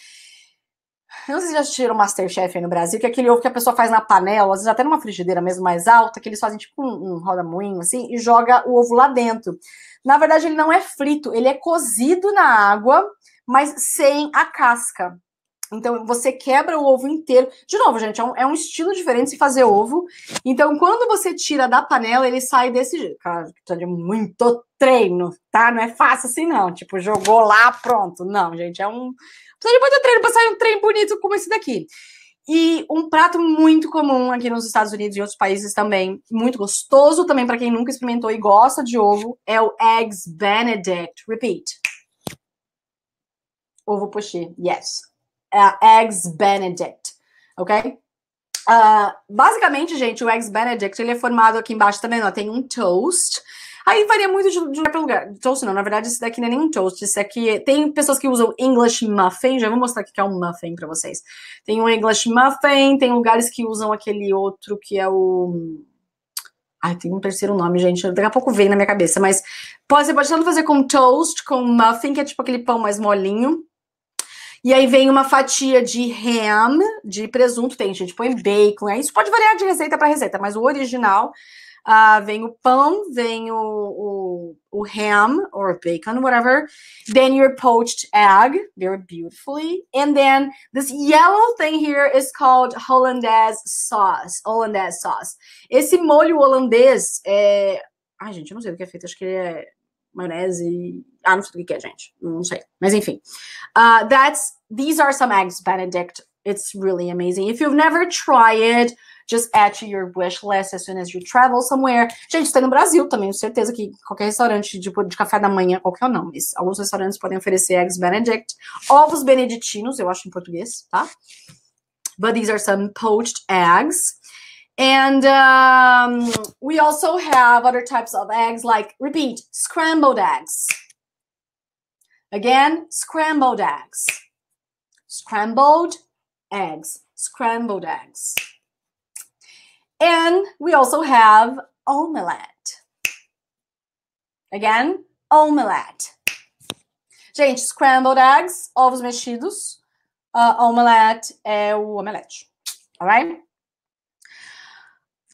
Eu não sei se já assistiram o Masterchef aí no Brasil, que é aquele ovo que a pessoa faz na panela, às vezes até numa frigideira mesmo mais alta, que eles fazem tipo um roda-moinho assim, e joga o ovo lá dentro. Na verdade, ele não é frito, ele é cozido na água, mas sem a casca. Então, você quebra o ovo inteiro. De novo, gente, é um estilo diferente de fazer ovo. Então, quando você tira da panela, ele sai desse jeito. Cara, precisa de muito treino, tá? Não é fácil assim, não. Tipo, jogou lá, pronto. Não, gente, precisa de muito treino pra sair um trem bonito como esse daqui. E um prato muito comum aqui nos Estados Unidos e outros países também, muito gostoso também para quem nunca experimentou e gosta de ovo, é o Eggs Benedict. Repeat. Ovo pochê, yes. Eggs Benedict, ok? Basicamente, gente, o Eggs Benedict, ele é formado aqui embaixo também, ó, tem um toast. Aí varia muito de lugar para lugar. Toast não, na verdade, esse daqui não é nem um toast, esse aqui, tem pessoas que usam English Muffin, já vou mostrar aqui que é um muffin para vocês. Tem um English Muffin, tem lugares que usam aquele outro que é o... Ai, tem um terceiro nome, gente, daqui a pouco vem na minha cabeça, mas você pode tanto fazer com toast, com muffin, que é tipo aquele pão mais molinho. E aí vem uma fatia de ham, de presunto, tem gente, põe bacon, isso pode variar de receita para receita, mas o original vem o pão, vem o ham, or bacon, whatever, then your poached egg, very beautifully, and then this yellow thing here is called Hollandaise sauce, Esse molho holandês ai, gente, eu não sei do que é feito, acho que é maionese, não sei do que é, gente, não sei, mas enfim. These are some Eggs Benedict. It's really amazing. If you've never tried it, just add to your wish list as soon as you travel somewhere. Gente, tem no Brasil também, com certeza que qualquer restaurante de café da manhã, qualquer não, mas alguns restaurantes podem oferecer Eggs Benedict. Ovos beneditinos, eu acho em português, tá? But these are some poached eggs. And we also have other types of eggs, like, repeat, scrambled eggs. Again, scrambled eggs. Scrambled eggs. Scrambled eggs. And we also have omelette. Again, omelette. Gente, scrambled eggs, ovos mexidos. Omelette é o omelete. Alright?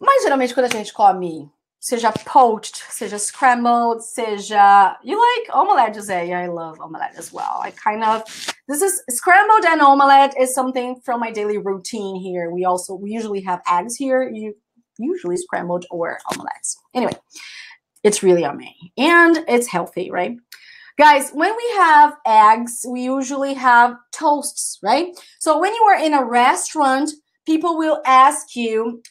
Mas geralmente quando a gente come, seja poached, seja scrambled, seja... You like omelette, Jose? I love omelette as well. This is scrambled and omelette is something from my daily routine here. We usually have eggs here, usually scrambled or omelettes. Anyway, it's really yummy and it's healthy, right? Guys, when we have eggs, we usually have toasts, right? So when you are in a restaurant, people will ask you,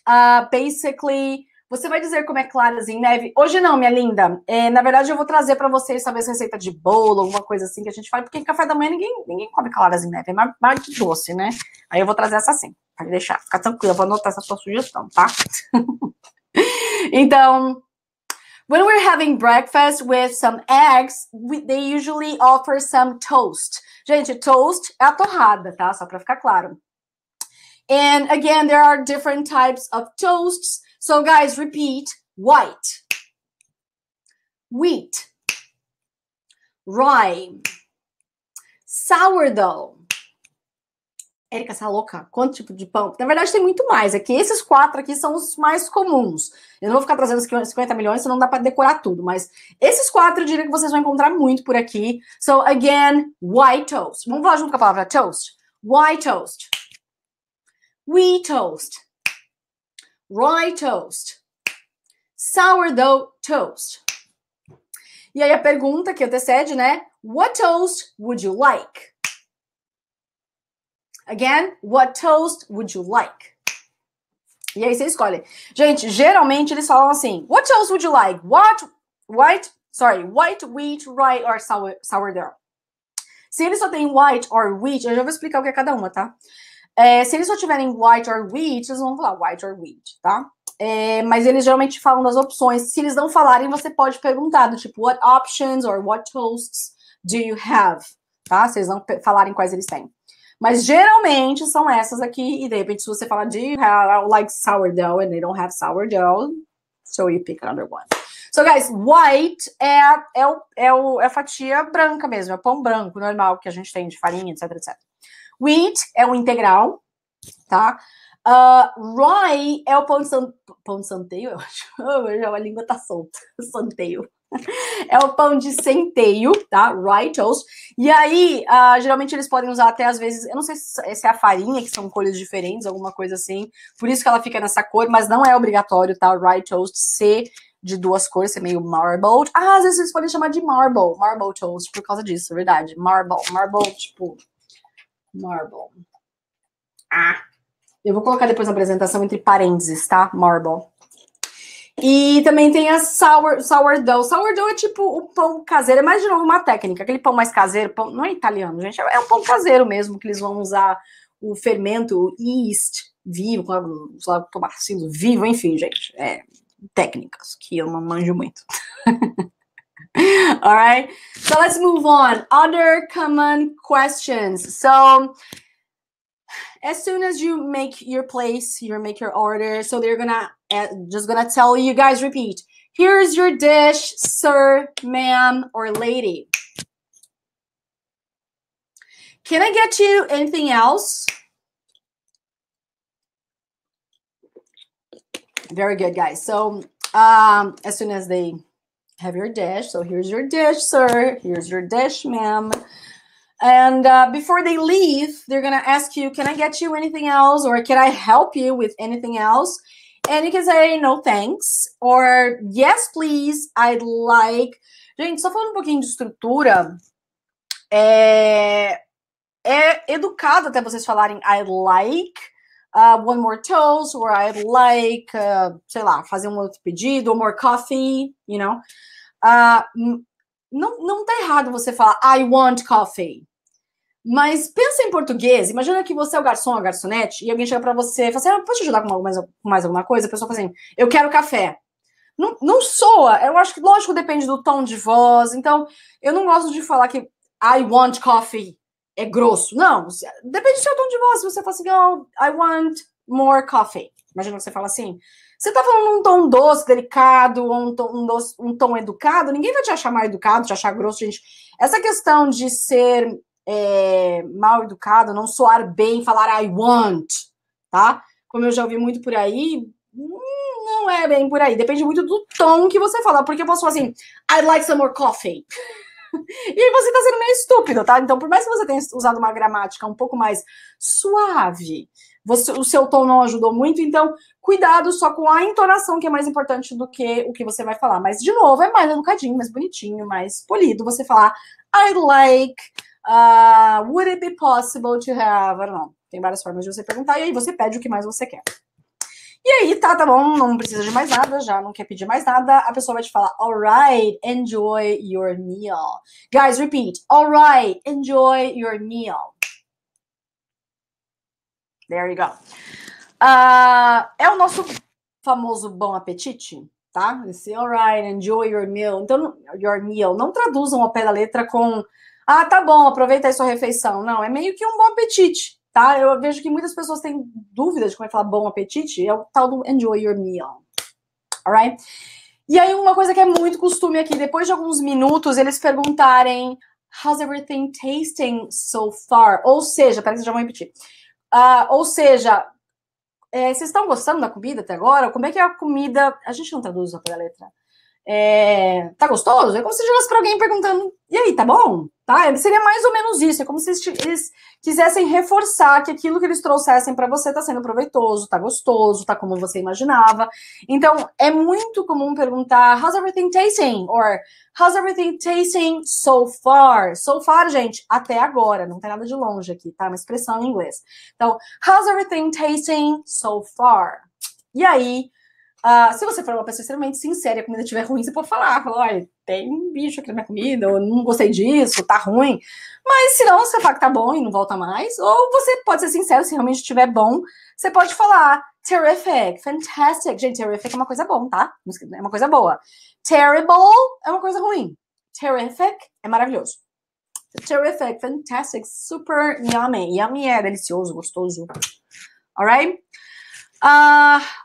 basically, você vai dizer como é claras em neve? Hoje não, minha linda. Na verdade, eu vou trazer para vocês, talvez, receita de bolo, alguma coisa assim que a gente faz, porque em café da manhã ninguém come claras em neve, é mais de doce, né? Aí eu vou trazer essa assim, pode deixar, fica tranquila, eu vou anotar essa sua sugestão, tá? Então, when we're having breakfast with some eggs, they usually offer some toast. Gente, toast é a torrada, tá? Só para ficar claro. And again, there are different types of toasts. So guys, repeat: white, wheat, rye, sourdough. Erika, você é louca? Quanto tipo de pão? Na verdade, tem muito mais. Aqui, esses 4 aqui são os mais comuns. Eu não vou ficar trazendo 50 milhões, senão não dá para decorar tudo. Mas esses 4 eu diria que vocês vão encontrar muito por aqui. So, again, white toast. Vamos falar junto com a palavra toast. White toast. Wheat toast. rye toast, sourdough toast. E aí a pergunta que antecede, né? What toast would you like? Again, what toast would you like? E aí você escolhe. Gente, geralmente eles falam assim, what toast would you like? White wheat, rye or sourdough. Se eles só têm white or wheat, eu já vou explicar o que é cada uma, tá? Se eles só tiverem white or wheat, eles vão falar white or wheat, tá? Mas eles geralmente falam das opções. Se eles não falarem, você pode perguntar, do tipo, what options or what toasts do you have? Tá? Se eles não falarem quais eles têm. Mas geralmente são essas aqui, e de repente se você falar, do you have, I like sourdough, and they don't have sourdough, so you pick another one. So, guys, white é a fatia branca mesmo, é o pão branco normal que a gente tem de farinha, etc, etc. Wheat é o integral, tá? Rye é o pão de centeio, eu acho. A língua tá solta. Centeio. É o pão de centeio, tá? Rye toast. E aí, geralmente eles podem usar até às vezes, eu não sei se é a farinha, que são cores diferentes, alguma coisa assim. Por isso que ela fica nessa cor, mas não é obrigatório, tá? Rye toast ser de duas cores, ser meio marbled. Às vezes eles podem chamar de marble toast, por causa disso, é verdade. Marble, tipo, marble. Eu vou colocar depois na apresentação entre parênteses, tá? Marble. E também tem a sourdough. Sourdough é tipo o pão caseiro. É mais, de novo, uma técnica. Aquele pão mais caseiro. Pão, não é italiano, gente. É um pão caseiro mesmo, que eles vão usar o fermento, o yeast vivo, usar o tomacinho vivo. Enfim, gente. Técnicas que eu não manjo muito. Alright? So, let's move on. Other common questions. So, as soon as you make your place, you make your order, so they're just gonna tell you guys, repeat. Here's your dish, sir, ma'am, or lady. Can I get you anything else? Very good, guys. So, as soon as they have your dish, so here's your dish, sir, here's your dish, ma'am. And before they leave, they're going to ask you, can I get you anything else? Or can I help you with anything else? And you can say, no, thanks. Or, yes, please, I'd like... Gente, só falando um pouquinho de estrutura, é educado até vocês falarem, I'd like one more toast, or I'd like, sei lá, fazer um outro pedido, or more coffee, you know. Não tá errado você falar, I want coffee. Mas pensa em português, imagina que você é o garçom, a garçonete, e alguém chega pra você e fala assim, posso te ajudar com mais alguma coisa? A pessoa fala assim, eu quero café. Não soa, eu acho que, lógico, depende do tom de voz, então, eu não gosto de falar que I want coffee é grosso. Não, depende do seu tom de voz. Se você fala assim, oh, I want more coffee. Imagina que você fala assim, você tá falando um tom doce, delicado, ou um tom educado, ninguém vai te achar mal educado, te achar grosso, gente. Essa questão de ser... mal educado, não soar bem, falar I want, tá? Como eu já ouvi muito por aí, não é bem por aí. Depende muito do tom que você fala, porque eu posso falar assim, I'd like some more coffee. E aí você tá sendo meio estúpido, tá? Então, por mais que você tenha usado uma gramática um pouco mais suave, o seu tom não ajudou muito, então cuidado só com a entonação, que é mais importante do que o que você vai falar. Mas, de novo, é mais educadinho, mais bonitinho, mais polido você falar I'd like... would it be possible to have... I don't know. Tem várias formas de você perguntar, e aí você pede o que mais você quer. E aí, tá bom, não precisa de mais nada, já não quer pedir mais nada, a pessoa vai te falar, alright, enjoy your meal. Guys, repeat, alright, enjoy your meal. There you go. É o nosso famoso bom apetite, tá? Esse alright, enjoy your meal. Então, your meal, não traduzam ao pé da letra com... tá bom, aproveita aí sua refeição. Não, é meio que um bom apetite, tá? Eu vejo que muitas pessoas têm dúvidas de como é falar bom apetite. É o tal do enjoy your meal. Alright? E aí, uma coisa que é muito costume aqui, depois de alguns minutos, eles perguntarem how's everything tasting so far? Ou seja, peraí que eu já vou repetir. Ou seja, vocês estão gostando da comida até agora? Como é que é a comida... A gente não traduz a letra. Tá gostoso? É como se chegasse pra alguém perguntando, e aí, tá bom? Tá? Seria mais ou menos isso, é como se eles quisessem reforçar que aquilo que eles trouxessem pra você tá sendo proveitoso, tá gostoso, tá como você imaginava. Então, é muito comum perguntar, how's everything tasting? Or, how's everything tasting so far? So far, gente, até agora, não tem nada de longe aqui, tá? Uma expressão em inglês. Então, how's everything tasting so far? E aí, se você for uma pessoa extremamente sincera e a comida estiver ruim, você pode falar, olha, tem um bicho aqui na minha comida, ou não gostei disso, tá ruim. Mas se não, você fala que tá bom e não volta mais. Ou você pode ser sincero, se realmente estiver bom, você pode falar terrific, fantastic. Gente, terrific é uma coisa boa, tá? É uma coisa boa. Terrible é uma coisa ruim. Terrific é maravilhoso. Terrific, fantastic, super yummy. Yummy é delicioso, gostoso. Alright?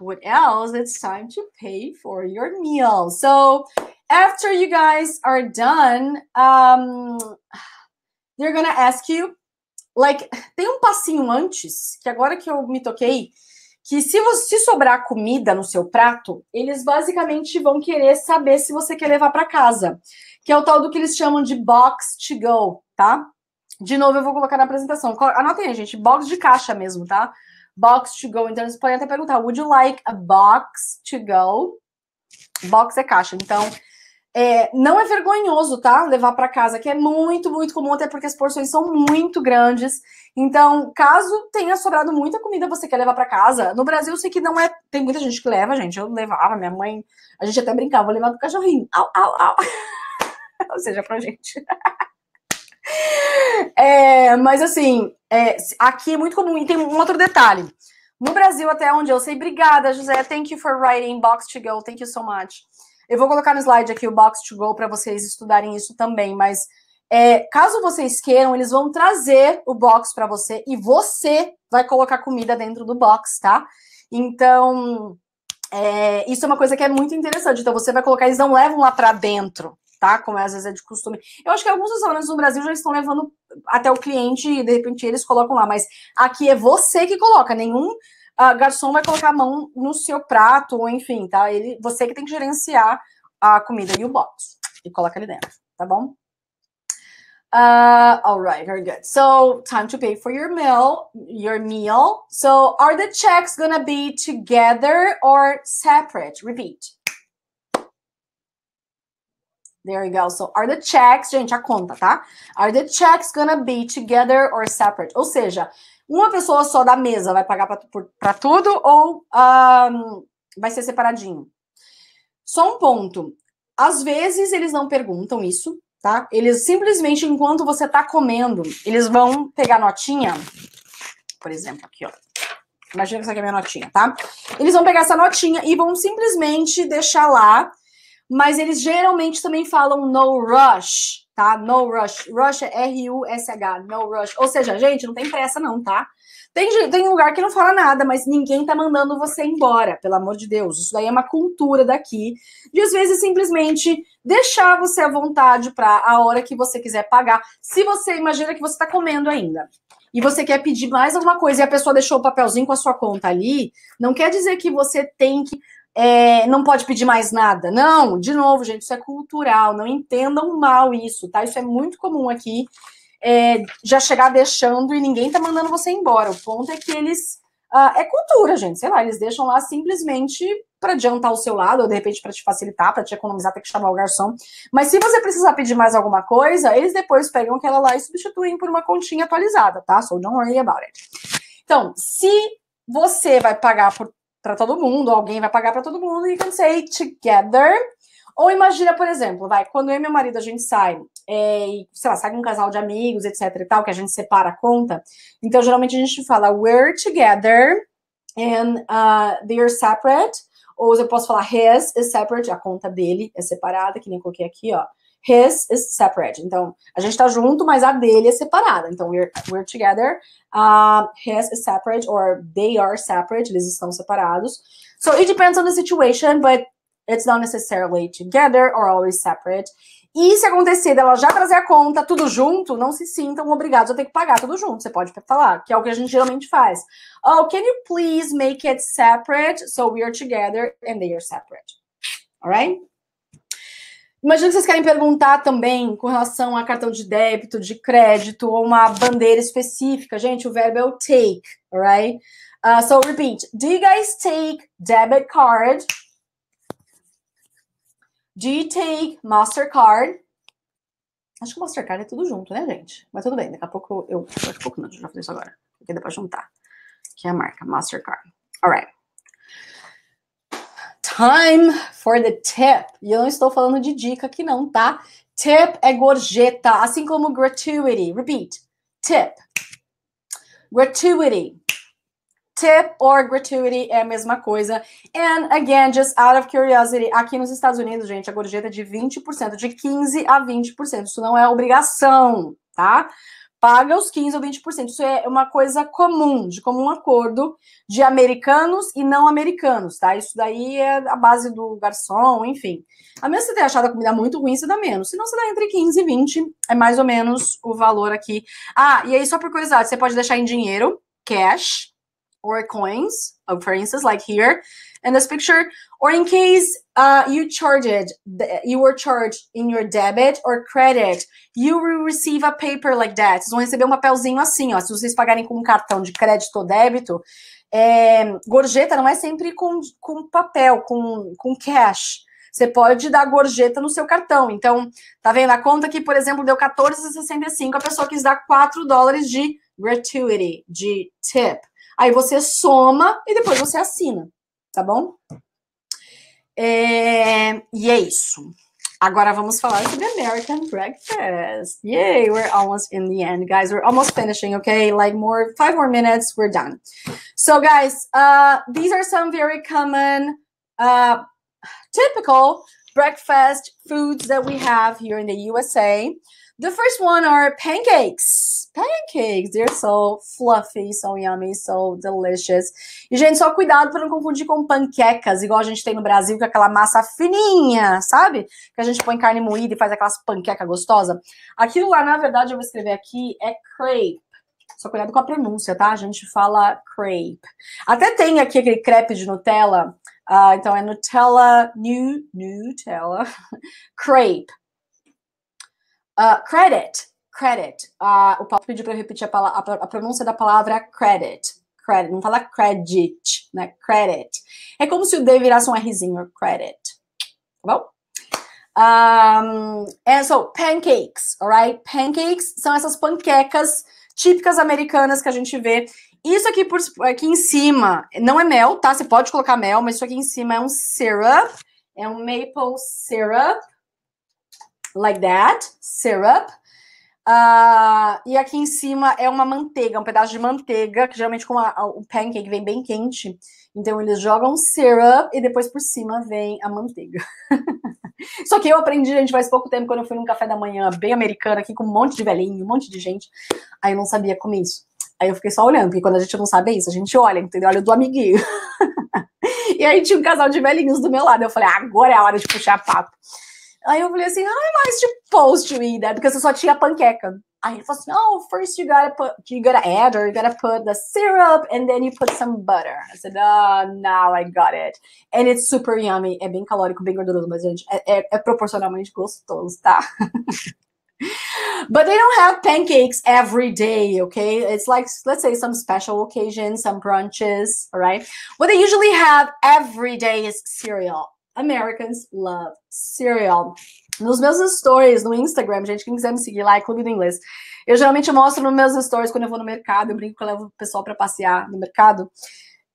What else? It's time to pay for your meal. So after you guys are done, they're gonna ask you, like, tem um passinho antes, que agora que eu me toquei, que se sobrar comida no seu prato, eles basicamente vão querer saber se você quer levar para casa, que é o tal do que eles chamam de box to go, tá? De novo, eu vou colocar na apresentação. Anotem aí, gente, box de caixa mesmo, tá? Box to go. Então, eles podem até perguntar, would you like a box to go? Box é caixa. Então, não é vergonhoso, tá? Levar para casa, que é muito, muito comum, até porque as porções são muito grandes. Então, caso tenha sobrado muita comida, você quer levar para casa. No Brasil, eu sei que não é... Tem muita gente que leva, gente. Eu levava, minha mãe... A gente até brincava, vou levar pro cachorrinho. Au, au, au. Ou seja, pra gente... Mas assim, aqui é muito comum. E tem um outro detalhe. No Brasil, até onde eu sei, obrigada, José. Thank you for writing box to go. Thank you so much. Eu vou colocar no slide aqui o box to go para vocês estudarem isso também. Mas caso vocês queiram, eles vão trazer o box para você e você vai colocar comida dentro do box, tá? Então, isso é uma coisa que é muito interessante. Então, você vai colocar, eles não levam lá para dentro, tá? Como às vezes é de costume. Eu acho que alguns restaurantes no Brasil já estão levando até o cliente e de repente eles colocam lá, mas aqui é você que coloca, nenhum garçom vai colocar a mão no seu prato, ou enfim, tá? Você que tem que gerenciar a comida e o box e coloca ali dentro, tá bom? All right, very good. So, time to pay for your meal. So, are the checks gonna be together or separate? Repeat. There you go. So, are the checks, gente, a conta, tá? Are the checks gonna be together or separate? Ou seja, uma pessoa só da mesa vai pagar pra tudo ou vai ser separadinho? Só um ponto. Às vezes, eles não perguntam isso, tá? Eles simplesmente, enquanto você tá comendo, eles vão pegar a notinha, por exemplo, aqui, ó. Imagina que essa aqui é a minha notinha, tá? Eles vão pegar essa notinha e vão simplesmente deixar lá. Mas eles geralmente também falam no rush, tá? No rush. Rush é R-U-S-H, no rush. Ou seja, gente, não tem pressa não, tá? Tem lugar que não fala nada, mas ninguém tá mandando você embora, pelo amor de Deus. Isso daí é uma cultura daqui. De, às vezes, simplesmente deixar você à vontade pra a hora que você quiser pagar. Se você imagina que você tá comendo ainda e você quer pedir mais alguma coisa e a pessoa deixou o papelzinho com a sua conta ali, não quer dizer que você tem que... não pode pedir mais nada. Não, de novo, gente, isso é cultural. Não entendam mal isso, tá? Isso é muito comum aqui. Já chegar deixando e ninguém tá mandando você embora. O ponto é que eles... é cultura, gente. Sei lá, eles deixam lá simplesmente para adiantar o seu lado, ou de repente para te facilitar, para te economizar, ter que chamar o garçom. Mas se você precisar pedir mais alguma coisa, eles depois pegam aquela lá e substituem por uma continha atualizada, tá? So don't worry about it. Então, se você vai pagar para todo mundo, alguém vai pagar para todo mundo, you can say together. Ou imagina, por exemplo, quando eu e meu marido a gente sai, sei lá, sai com um casal de amigos, etc e tal, que a gente separa a conta. Então, geralmente a gente fala we're together and they're separate. Ou eu posso falar his is separate, a conta dele é separada, que nem eu coloquei aqui, ó. His is separate. Então, a gente tá junto, mas a dele é separada. Então, we're together. His is separate, or they are separate. Eles estão separados. So, it depends on the situation, but it's not necessarily together or always separate. E se acontecer dela já trazer a conta tudo junto, não se sintam obrigados a ter que pagar tudo junto. Você pode falar, que é o que a gente geralmente faz. Oh, can you please make it separate? So, we are together and they are separate. Alright? Imagina que vocês querem perguntar também com relação a cartão de débito, de crédito, ou uma bandeira específica. Gente, o verbo é o take, alright? So repeat. Do you guys take debit card? Do you take Mastercard? Acho que o Mastercard é tudo junto, né, gente? Mas tudo bem, daqui a pouco daqui a pouco não, já fazer isso agora. Porque dá pra juntar. Que é a marca, Mastercard. Alright. Time for the tip. E eu não estou falando de dica aqui não, tá? Tip é gorjeta, assim como gratuity. Repeat. Tip. Gratuity. Tip or gratuity é a mesma coisa. And again, just out of curiosity, aqui nos Estados Unidos, gente, a gorjeta é de 20%, de 15% a 20%. Isso não é obrigação, tá? Paga os 15% ou 20%. Isso é uma coisa comum, de comum acordo de americanos e não americanos, tá? Isso daí é a base do garçom, enfim. A menos que você tenha achado a comida muito ruim, você dá menos. Se não, você dá entre 15 e 20, é mais ou menos o valor aqui. Ah, e aí só por curiosidade, você pode deixar em dinheiro, cash, or coins, for instance, like here in this picture, or in case you were charged in your debit or credit, you will receive a paper like that. Vocês vão receber um papelzinho assim, ó. Se vocês pagarem com um cartão de crédito ou débito, gorjeta não é sempre com papel, com cash. Você pode dar gorjeta no seu cartão. Então, tá vendo? A conta aqui, por exemplo, deu $14,65. A pessoa quis dar $4 de gratuity, de tip. Aí você soma e depois você assina, tá bom? E é isso. Agora vamos falar sobre American breakfast. Yay, we're almost in the end, guys. We're almost finishing, okay? Like 5 more minutes, we're done. So, guys, these are some very common, typical breakfast foods that we have here in the USA. The first one are pancakes. Pancakes, they're so fluffy, so yummy, so delicious. E, gente, só cuidado para não confundir com panquecas, igual a gente tem no Brasil, com aquela massa fininha, sabe? Que a gente põe carne moída e faz aquelas panquecas gostosas. Aquilo lá, na verdade, eu vou escrever aqui, é crepe. Só cuidado com a pronúncia, tá? A gente fala crepe. Até tem aqui aquele crepe de Nutella. Então, é Nutella, Nutella, crepe. Credit. O Paulo pediu para eu repetir a pronúncia da palavra credit. Credit, não fala credit, né? Credit. É como se o D virasse um Rzinho, credit. Tá bom? And so, pancakes, alright? Pancakes são essas panquecas típicas americanas que a gente vê. Isso aqui em cima não é mel, tá? Você pode colocar mel, mas isso aqui em cima é um syrup. É um maple syrup. Like that, syrup. E aqui em cima é uma manteiga, um pedaço de manteiga, que geralmente com o pancake vem bem quente. Então eles jogam syrup e depois por cima vem a manteiga. Só que eu aprendi, gente, faz pouco tempo, quando eu fui num café da manhã bem americano, aqui com um monte de velhinho, um monte de gente. Aí eu não sabia comer isso. Aí eu fiquei só olhando, porque quando a gente não sabe isso, a gente olha, entendeu? Olha do amiguinho. E aí tinha um casal de velhinhos do meu lado. Eu falei, agora é a hora de puxar papo. Aí eu falei assim, how am I supposed to eat that? Porque você só tinha panqueca. Aí ele falou assim, oh, first you gotta add, or you gotta put the syrup, and then you put some butter. I said, oh, now I got it. And it's super yummy. É bem calórico, bem gorduroso, mas, gente, é proporcionalmente gostoso, tá? But they don't have pancakes every day, okay? It's like, let's say, some special occasions, some brunches, all right? What they usually have every day is cereal. Americans love cereal. Nos meus stories no Instagram, gente, quem quiser me seguir lá, é Clube do Inglês. Eu geralmente mostro nos meus stories quando eu vou no mercado, eu brinco que eu levo o pessoal para passear no mercado.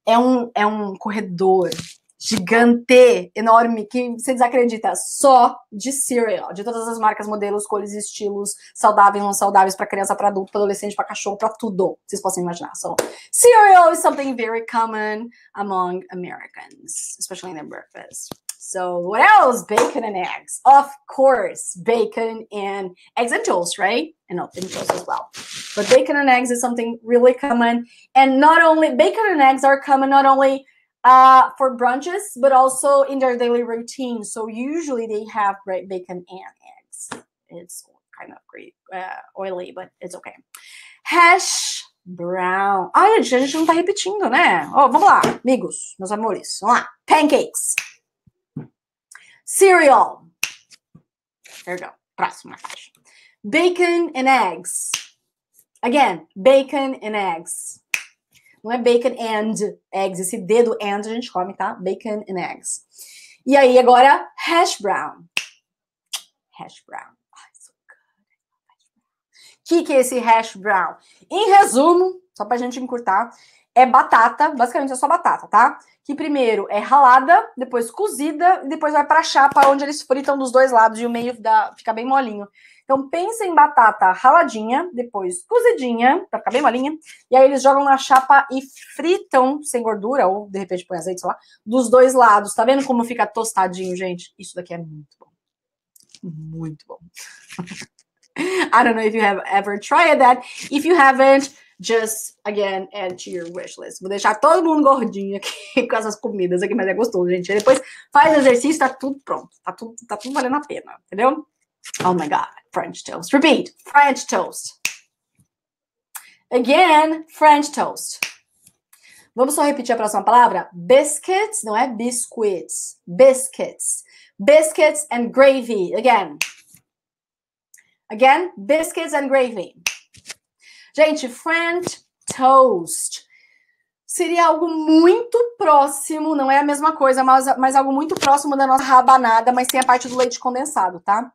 É um corredor gigante, enorme, que você desacredita, só de cereal, de todas as marcas, modelos, cores, estilos, saudáveis, não saudáveis, para criança, para adulto, para adolescente, para cachorro, para tudo, vocês possam imaginar. So, cereal is something very common among Americans, especially in their breakfast. So, what else? Bacon and eggs. Of course, bacon and eggs and toast, right? And toast as well. But bacon and eggs is something really common. And not only, bacon and eggs are common not only for brunches, but also in their daily routine. So usually they have bacon and eggs. It's kind of great, oily, but it's okay. Hash brown. Ai, gente, a gente não tá repetindo, né? Oh, vamos lá, amigos, meus amores. Vamos lá. Pancakes. Cereal. There you go. Próxima caixa. Bacon and eggs. Again, bacon and eggs. Não é bacon and eggs. Esse D do and a gente come, tá? Bacon and eggs. E aí, agora, hash brown. Hash brown. Ai, so good. O que é esse hash brown? Em resumo, só pra gente encurtar, é batata, basicamente é só batata, tá? Que primeiro é ralada, depois cozida, e depois vai pra chapa, onde eles fritam dos dois lados e o meio fica bem molinho. Então, pensa em batata raladinha, depois cozidinha, pra ficar bem molinha, e aí eles jogam na chapa e fritam sem gordura, ou de repente põe azeite, sei lá, dos dois lados. Tá vendo como fica tostadinho, gente? Isso daqui é muito bom. Muito bom. I don't know if you have ever tried that. If you haven't, just, again, add to your wish list. Vou deixar todo mundo gordinho aqui com essas comidas aqui, mas é gostoso, gente. Aí depois faz exercício, tá tudo pronto. Tá tudo valendo a pena, entendeu? Oh my God. French toast. Repeat. French toast. Again, French toast. Vamos só repetir a próxima palavra? Biscuits, não é biscuits. Biscuits. Biscuits and gravy. Again. Again, biscuits and gravy. Gente, French toast seria algo muito próximo, não é a mesma coisa, mas algo muito próximo da nossa rabanada, mas tem a parte do leite condensado, tá?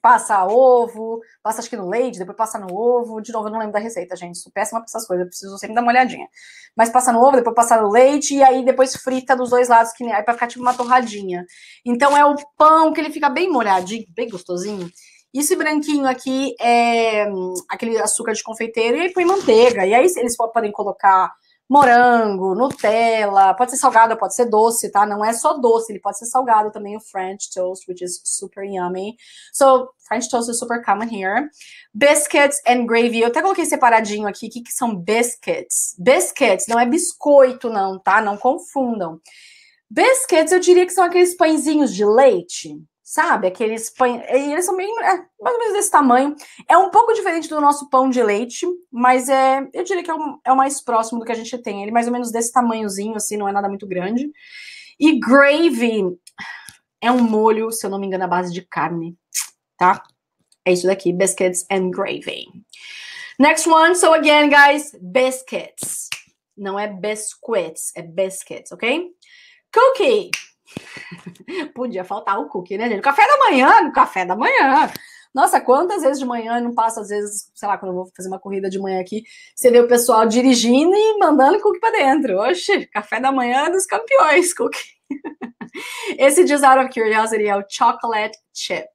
Passa ovo, passa acho que no leite, depois passa no ovo. De novo, eu não lembro da receita, gente. Sou péssima pra essas coisas, eu preciso sempre dar uma olhadinha. Mas passa no ovo, depois passa no leite e aí depois frita dos dois lados, que aí pra ficar tipo uma torradinha. Então é o pão que ele fica bem molhadinho, bem gostosinho. Esse branquinho aqui é aquele açúcar de confeiteiro e aí põe manteiga. E aí eles podem colocar morango, Nutella, pode ser salgado, pode ser doce, tá? Não é só doce, ele pode ser salgado também, o French toast, which is super yummy. So, French toast is super common here. Biscuits and gravy. Eu até coloquei separadinho aqui. O que são biscuits? Biscuits não é biscoito, não, tá? Não confundam. Biscuits, eu diria que são aqueles pãezinhos de leite. Sabe, aqueles pães, eles são bem, mais ou menos desse tamanho. É um pouco diferente do nosso pão de leite, mas eu diria que é o mais próximo do que a gente tem. Ele é mais ou menos desse tamanhozinho, assim, não é nada muito grande. E gravy é um molho, se eu não me engano, à base de carne, tá? É isso daqui, biscuits and gravy. Next one, so again, guys, biscuits. Não é biscuits, é biscuits, ok? Cookie. Podia faltar o cookie, né, gente? Café da manhã. Nossa, quantas vezes de manhã não passa, às vezes, sei lá, quando eu vou fazer uma corrida de manhã aqui, você vê o pessoal dirigindo e mandando cookie pra dentro. Oxe, café da manhã dos campeões, cookie. Esse just out of curiosity é o chocolate chip.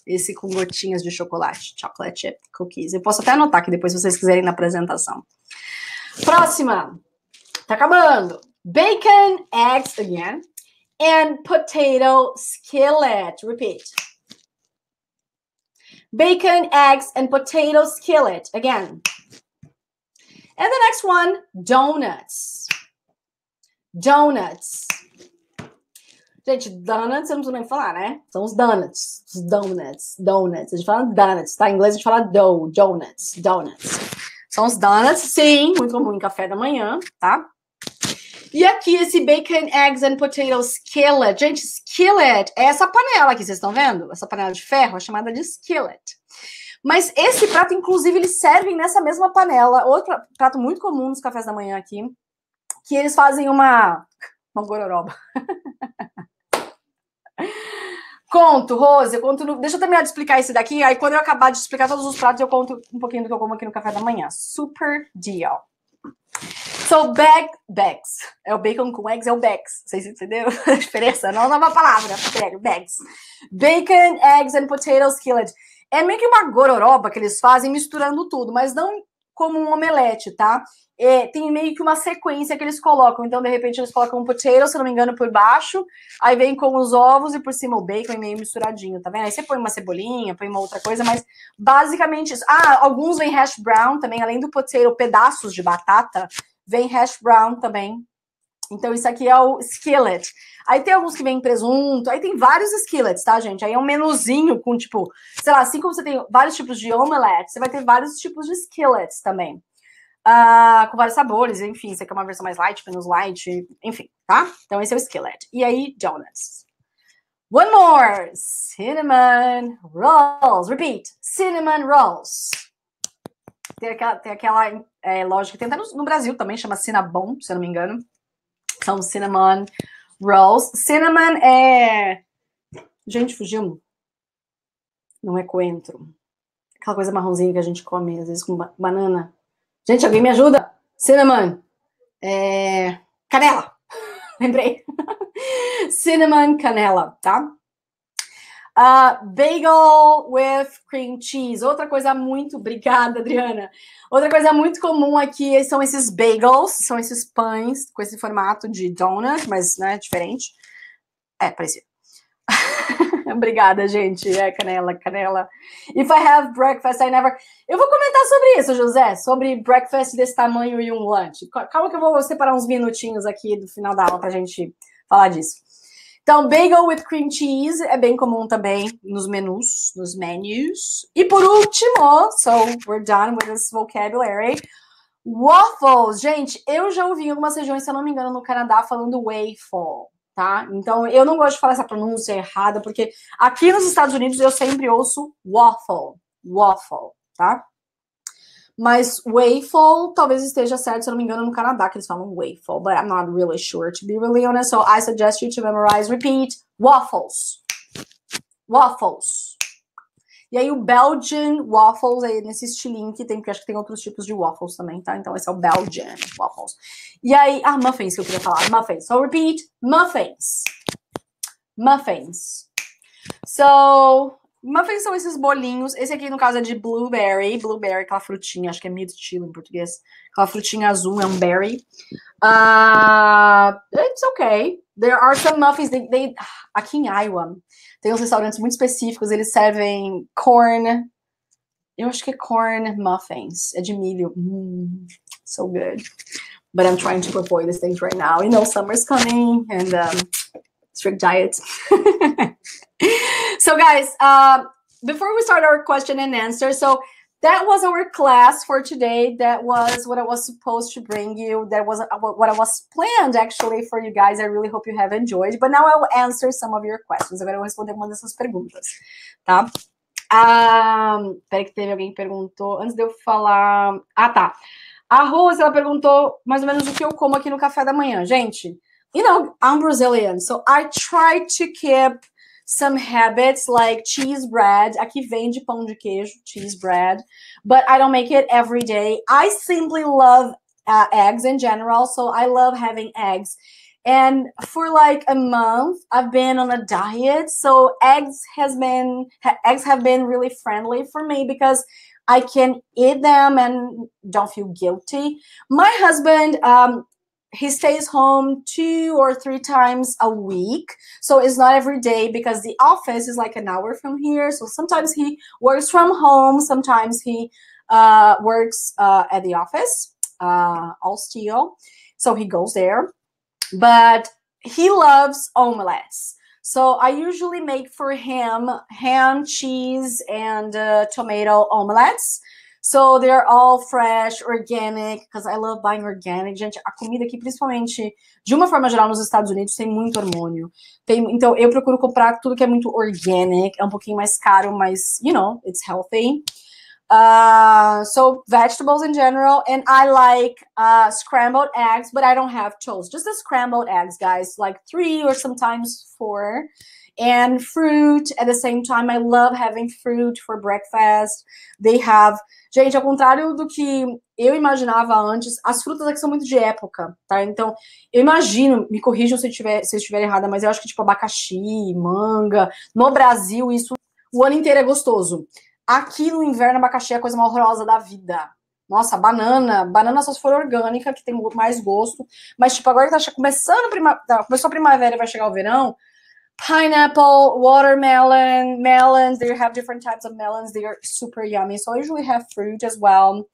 Esse com gotinhas de chocolate. Chocolate chip cookies. Eu posso até anotar aqui depois, se vocês quiserem na apresentação. Próxima. Tá acabando. Bacon, eggs, again. And potato skillet. Repeat. Bacon, eggs, and potato skillet. Again. And the next one, donuts. Donuts. Gente, donuts eu não preciso nem falar, né? São os donuts. Os donuts. Donuts. A gente fala donuts, tá? Em inglês a gente fala donuts. Donuts. São os donuts, sim. Muito comum em café da manhã, tá? E aqui esse bacon, eggs and potato skillet. Gente, skillet é essa panela aqui, vocês estão vendo? Essa panela de ferro é chamada de skillet. Mas esse prato, inclusive, eles servem nessa mesma panela. Outro prato muito comum nos cafés da manhã aqui, que eles fazem uma gororoba. Conto, Rose, deixa eu terminar de explicar esse daqui, aí quando eu acabar de explicar todos os pratos, eu conto um pouquinho do que eu como aqui no café da manhã. Super deal. So, bags. É o bacon com eggs, é o bags. Vocês entenderam a diferença? Não é uma palavra. Bags. Bacon, eggs and potato skillet. É meio que uma gororoba que eles fazem misturando tudo, mas não como um omelete, tá? Tem meio que uma sequência que eles colocam. Então, de repente, eles colocam um potato, se não me engano, por baixo. Aí vem com os ovos e por cima o bacon meio misturadinho, tá vendo? Aí você põe uma cebolinha, põe uma outra coisa, mas basicamente isso. Alguns vem hash brown também, além do potato, pedaços de batata, vem hash brown também. Então, isso aqui é o skillet. Aí tem alguns que vem presunto, aí tem vários skillets, tá, gente? Aí é um menuzinho com, tipo, sei lá, assim como você tem vários tipos de omelette, você vai ter vários tipos de skillets também. Com vários sabores, enfim, você quer uma versão mais light, menos light, enfim, tá? Então esse é o skillet. E aí, donuts. One more. Cinnamon rolls. Repeat. Cinnamon rolls. Tem aquela loja que tem até no Brasil também, chama Cinnabon, se eu não me engano. São cinnamon rolls. Cinnamon é... Gente, fugiu. Não é coentro. Aquela coisa marronzinha que a gente come, às vezes, com banana. Gente, alguém me ajuda? Cinnamon. Canela. Lembrei. Cinnamon canela, tá? Bagel with cream cheese. Outra coisa muito... Obrigada, Adriana. Outra coisa muito comum aqui são esses bagels. São esses pães com esse formato de donut, mas, né, diferente. Parecido. Obrigada, gente. Canela, canela. If I have breakfast, I never... Eu vou comentar sobre isso, José. Sobre breakfast desse tamanho e um lunch. Calma que eu vou separar uns minutinhos aqui do final da aula pra gente falar disso. Então, bagel with cream cheese é bem comum também nos menus, nos menus. E por último, so we're done with this vocabulary. Waffles. Gente, eu já ouvi em algumas regiões, se eu não me engano, no Canadá, falando waffle, tá? Então, eu não gosto de falar essa pronúncia errada, porque aqui nos Estados Unidos eu sempre ouço waffle, tá? Mas waffle talvez esteja certo, se eu não me engano, no Canadá, que eles falam waffle, but I'm not really sure, to be really honest, so I suggest you to memorize, repeat, waffles. Waffles. E aí o Belgian waffles, aí nesse estilinho que tem, porque acho que tem outros tipos de waffles também, tá? Então esse é o Belgian waffles. E aí, muffins que eu queria falar, muffins. So repeat, muffins. Muffins. So... Muffins são esses bolinhos. Esse aqui, no caso, é de blueberry. Blueberry, aquela frutinha. Acho que é mirtilo em português. Aquela frutinha azul, é um berry. It's okay. There are some muffins. Aqui em Iowa, tem uns restaurantes muito específicos. Eles servem corn. Eu acho que é corn muffins. É de milho. So good. But I'm trying to avoid these things right now. You know, summer's coming. And strict diet. So guys, before we start our question and answer, so that was our class for today. That was what I was supposed to bring you. That was what I was planned actually for you guys. I really hope you have enjoyed. But now I will answer some of your questions. Agora eu vou responder uma dessas perguntas, tá? Peraí que teve alguém que perguntou, antes de eu falar... tá. A Rose, ela perguntou mais ou menos o que eu como aqui no café da manhã. Gente, you know, I'm Brazilian, so I try to keep some habits like cheese bread. Aqui vende pão de queijo, cheese bread, but I don't make it every day. I simply love eggs in general, so I love having eggs. And for like a month, I've been on a diet, so eggs have been really friendly for me because I can eat them and don't feel guilty. My husband, he stays home 2 or 3 times a week. So it's not every day because the office is like an hour from here. So sometimes he works from home. Sometimes he works at the office, all steel. So he goes there. But he loves omelets. So I usually make for him ham, cheese, and tomato omelets. So they're all fresh, organic, because I love buying organic. Gente, a comida aqui, principalmente, de uma forma geral, nos Estados Unidos, tem muito hormônio. Então, eu procuro comprar tudo que é muito organic. É um pouquinho mais caro, mas, you know, it's healthy. So vegetables in general. And I like scrambled eggs, but I don't have toast. Just the scrambled eggs, guys. Like 3 or sometimes 4. And fruit at the same time. I love having fruit for breakfast. They have... Gente, ao contrário do que eu imaginava antes, as frutas aqui são muito de época, tá? Então, eu imagino, me corrijam se eu estiver errada, mas eu acho que tipo abacaxi, manga, no Brasil isso o ano inteiro é gostoso. Aqui no inverno, abacaxi é a coisa mais horrorosa da vida. Nossa, banana só se for orgânica, que tem mais gosto. Mas tipo, agora que tá começando começou a primavera e vai chegar o verão, pineapple, watermelon, melons, they have different types of melons. They are super yummy. So I usually have fruit as well.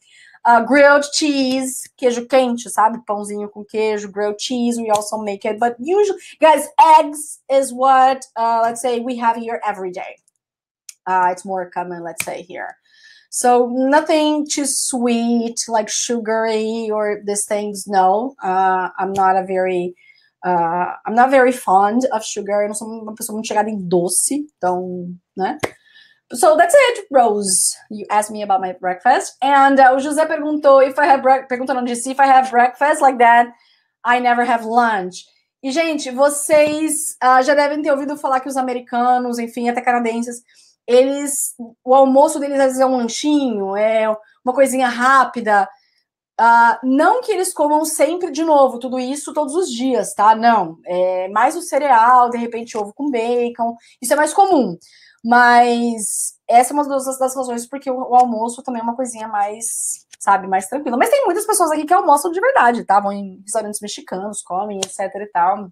Grilled cheese, queijo quente, sabe? Pãozinho com queijo, grilled cheese. We also make it. But usually, guys, eggs is what, let's say, we have here every day. It's more common, let's say, here. So nothing too sweet, like sugary or these things, no. I'm not a very I'm not very fond of sugar. Eu não sou uma pessoa muito chegada em doce, então, né? So that's it, Rose. You asked me about my breakfast. And o José perguntou if I have perguntando disse if I have breakfast like that, I never have lunch. E, gente, vocês já devem ter ouvido falar que os americanos, enfim, até canadenses, o almoço deles às vezes é um lanchinho, é uma coisinha rápida. Não que eles comam sempre de novo, tudo isso todos os dias, tá? Não. É mais o cereal, de repente ovo com bacon, isso é mais comum. Mas essa é uma das razões porque o almoço também é uma coisinha mais, sabe, mais tranquila. Mas tem muitas pessoas aqui que almoçam de verdade, tá? Vão em restaurantes mexicanos, comem, etc e tal.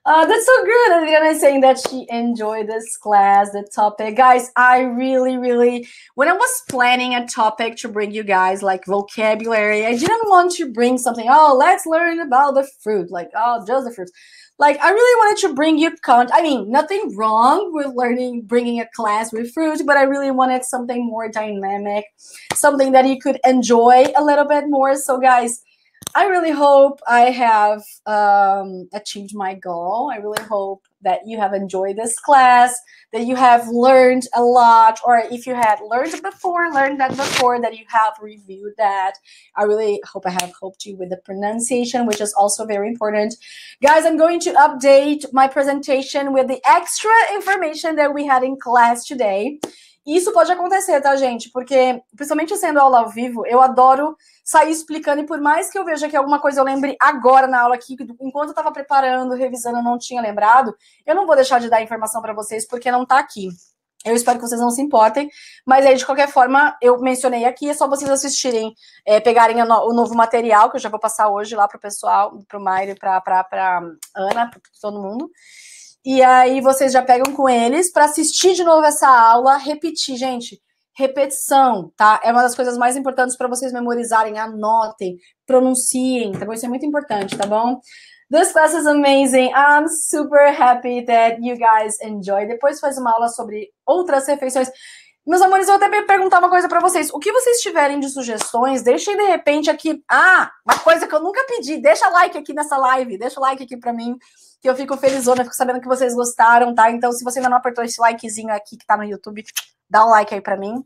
That's so good. Adriana is saying that she enjoyed this class, the topic. Guys, I really, when I was planning a topic to bring you guys, like vocabulary, I didn't want to bring something, oh, let's learn about the fruit, like, oh, just the fruits. Like, I really wanted to bring you I mean, nothing wrong with bringing a class with fruit, but I really wanted something more dynamic, something that you could enjoy a little bit more. So, guys, I really hope I have achieved my goal. I really hope that you have enjoyed this class, that you have learned a lot, or if you had learned that before, that you have reviewed that. I really hope I have helped you with the pronunciation, which is also very important. Guys, I'm going to update my presentation with the extra information that we had in class today. Isso pode acontecer, tá, gente? Porque, principalmente sendo aula ao vivo, eu adoro sair explicando, e por mais que eu veja que alguma coisa eu lembre agora na aula aqui, enquanto eu tava preparando, revisando, eu não tinha lembrado, eu não vou deixar de dar informação para vocês, porque não tá aqui. Eu espero que vocês não se importem, mas aí, de qualquer forma, eu mencionei aqui, é só vocês assistirem, pegarem o novo material, que eu já vou passar hoje lá pro pessoal, pro Mário, pra Ana, pra todo mundo. E aí vocês já pegam com eles para assistir de novo essa aula, repetir, gente. Repetição, tá? É uma das coisas mais importantes para vocês memorizarem, anotem, pronunciem, tá bom? Isso é muito importante, tá bom? This class is amazing. I'm super happy that you guys enjoy. Depois faz uma aula sobre outras refeições. Meus amores, eu até perguntar uma coisa para vocês. O que vocês tiverem de sugestões, deixem de repente aqui... uma coisa que eu nunca pedi. Deixa like aqui nessa live. Deixa o like aqui para mim, que eu fico felizona, fico sabendo que vocês gostaram, tá? Então, se você ainda não apertou esse likezinho aqui que tá no YouTube, dá um like aí pra mim.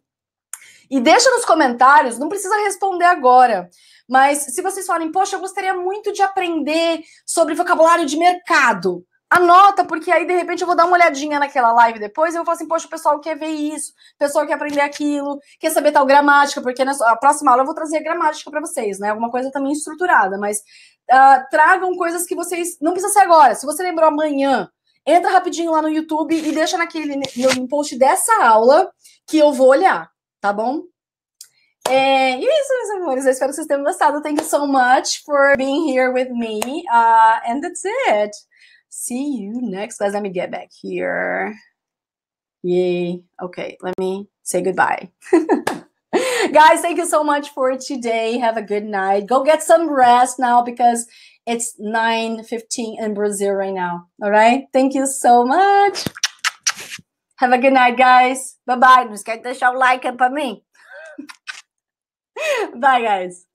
E deixa nos comentários, não precisa responder agora, mas se vocês falarem, poxa, eu gostaria muito de aprender sobre vocabulário de mercado, anota, porque aí, de repente, eu vou dar uma olhadinha naquela live depois e eu vou falar assim, poxa, o pessoal quer ver isso, o pessoal quer aprender aquilo, quer saber tal gramática, porque na próxima aula eu vou trazer a gramática pra vocês, né? Alguma coisa também estruturada, mas tragam coisas que vocês... Não precisa ser agora, se você lembrou amanhã, entra rapidinho lá no YouTube e deixa no post dessa aula que eu vou olhar, tá bom? E é isso, meus amores. Eu espero que vocês tenham gostado. Thank you so much for being here with me. And that's it. See you next class. Let me get back here. Yay. Okay, let me say goodbye. Guys, thank you so much for today. Have a good night. Go get some rest now because it's 9:15 in Brazil right now. All right? Thank you so much. Have a good night, guys. Bye-bye. Não esquece de deixar o like pra mim. Bye, guys.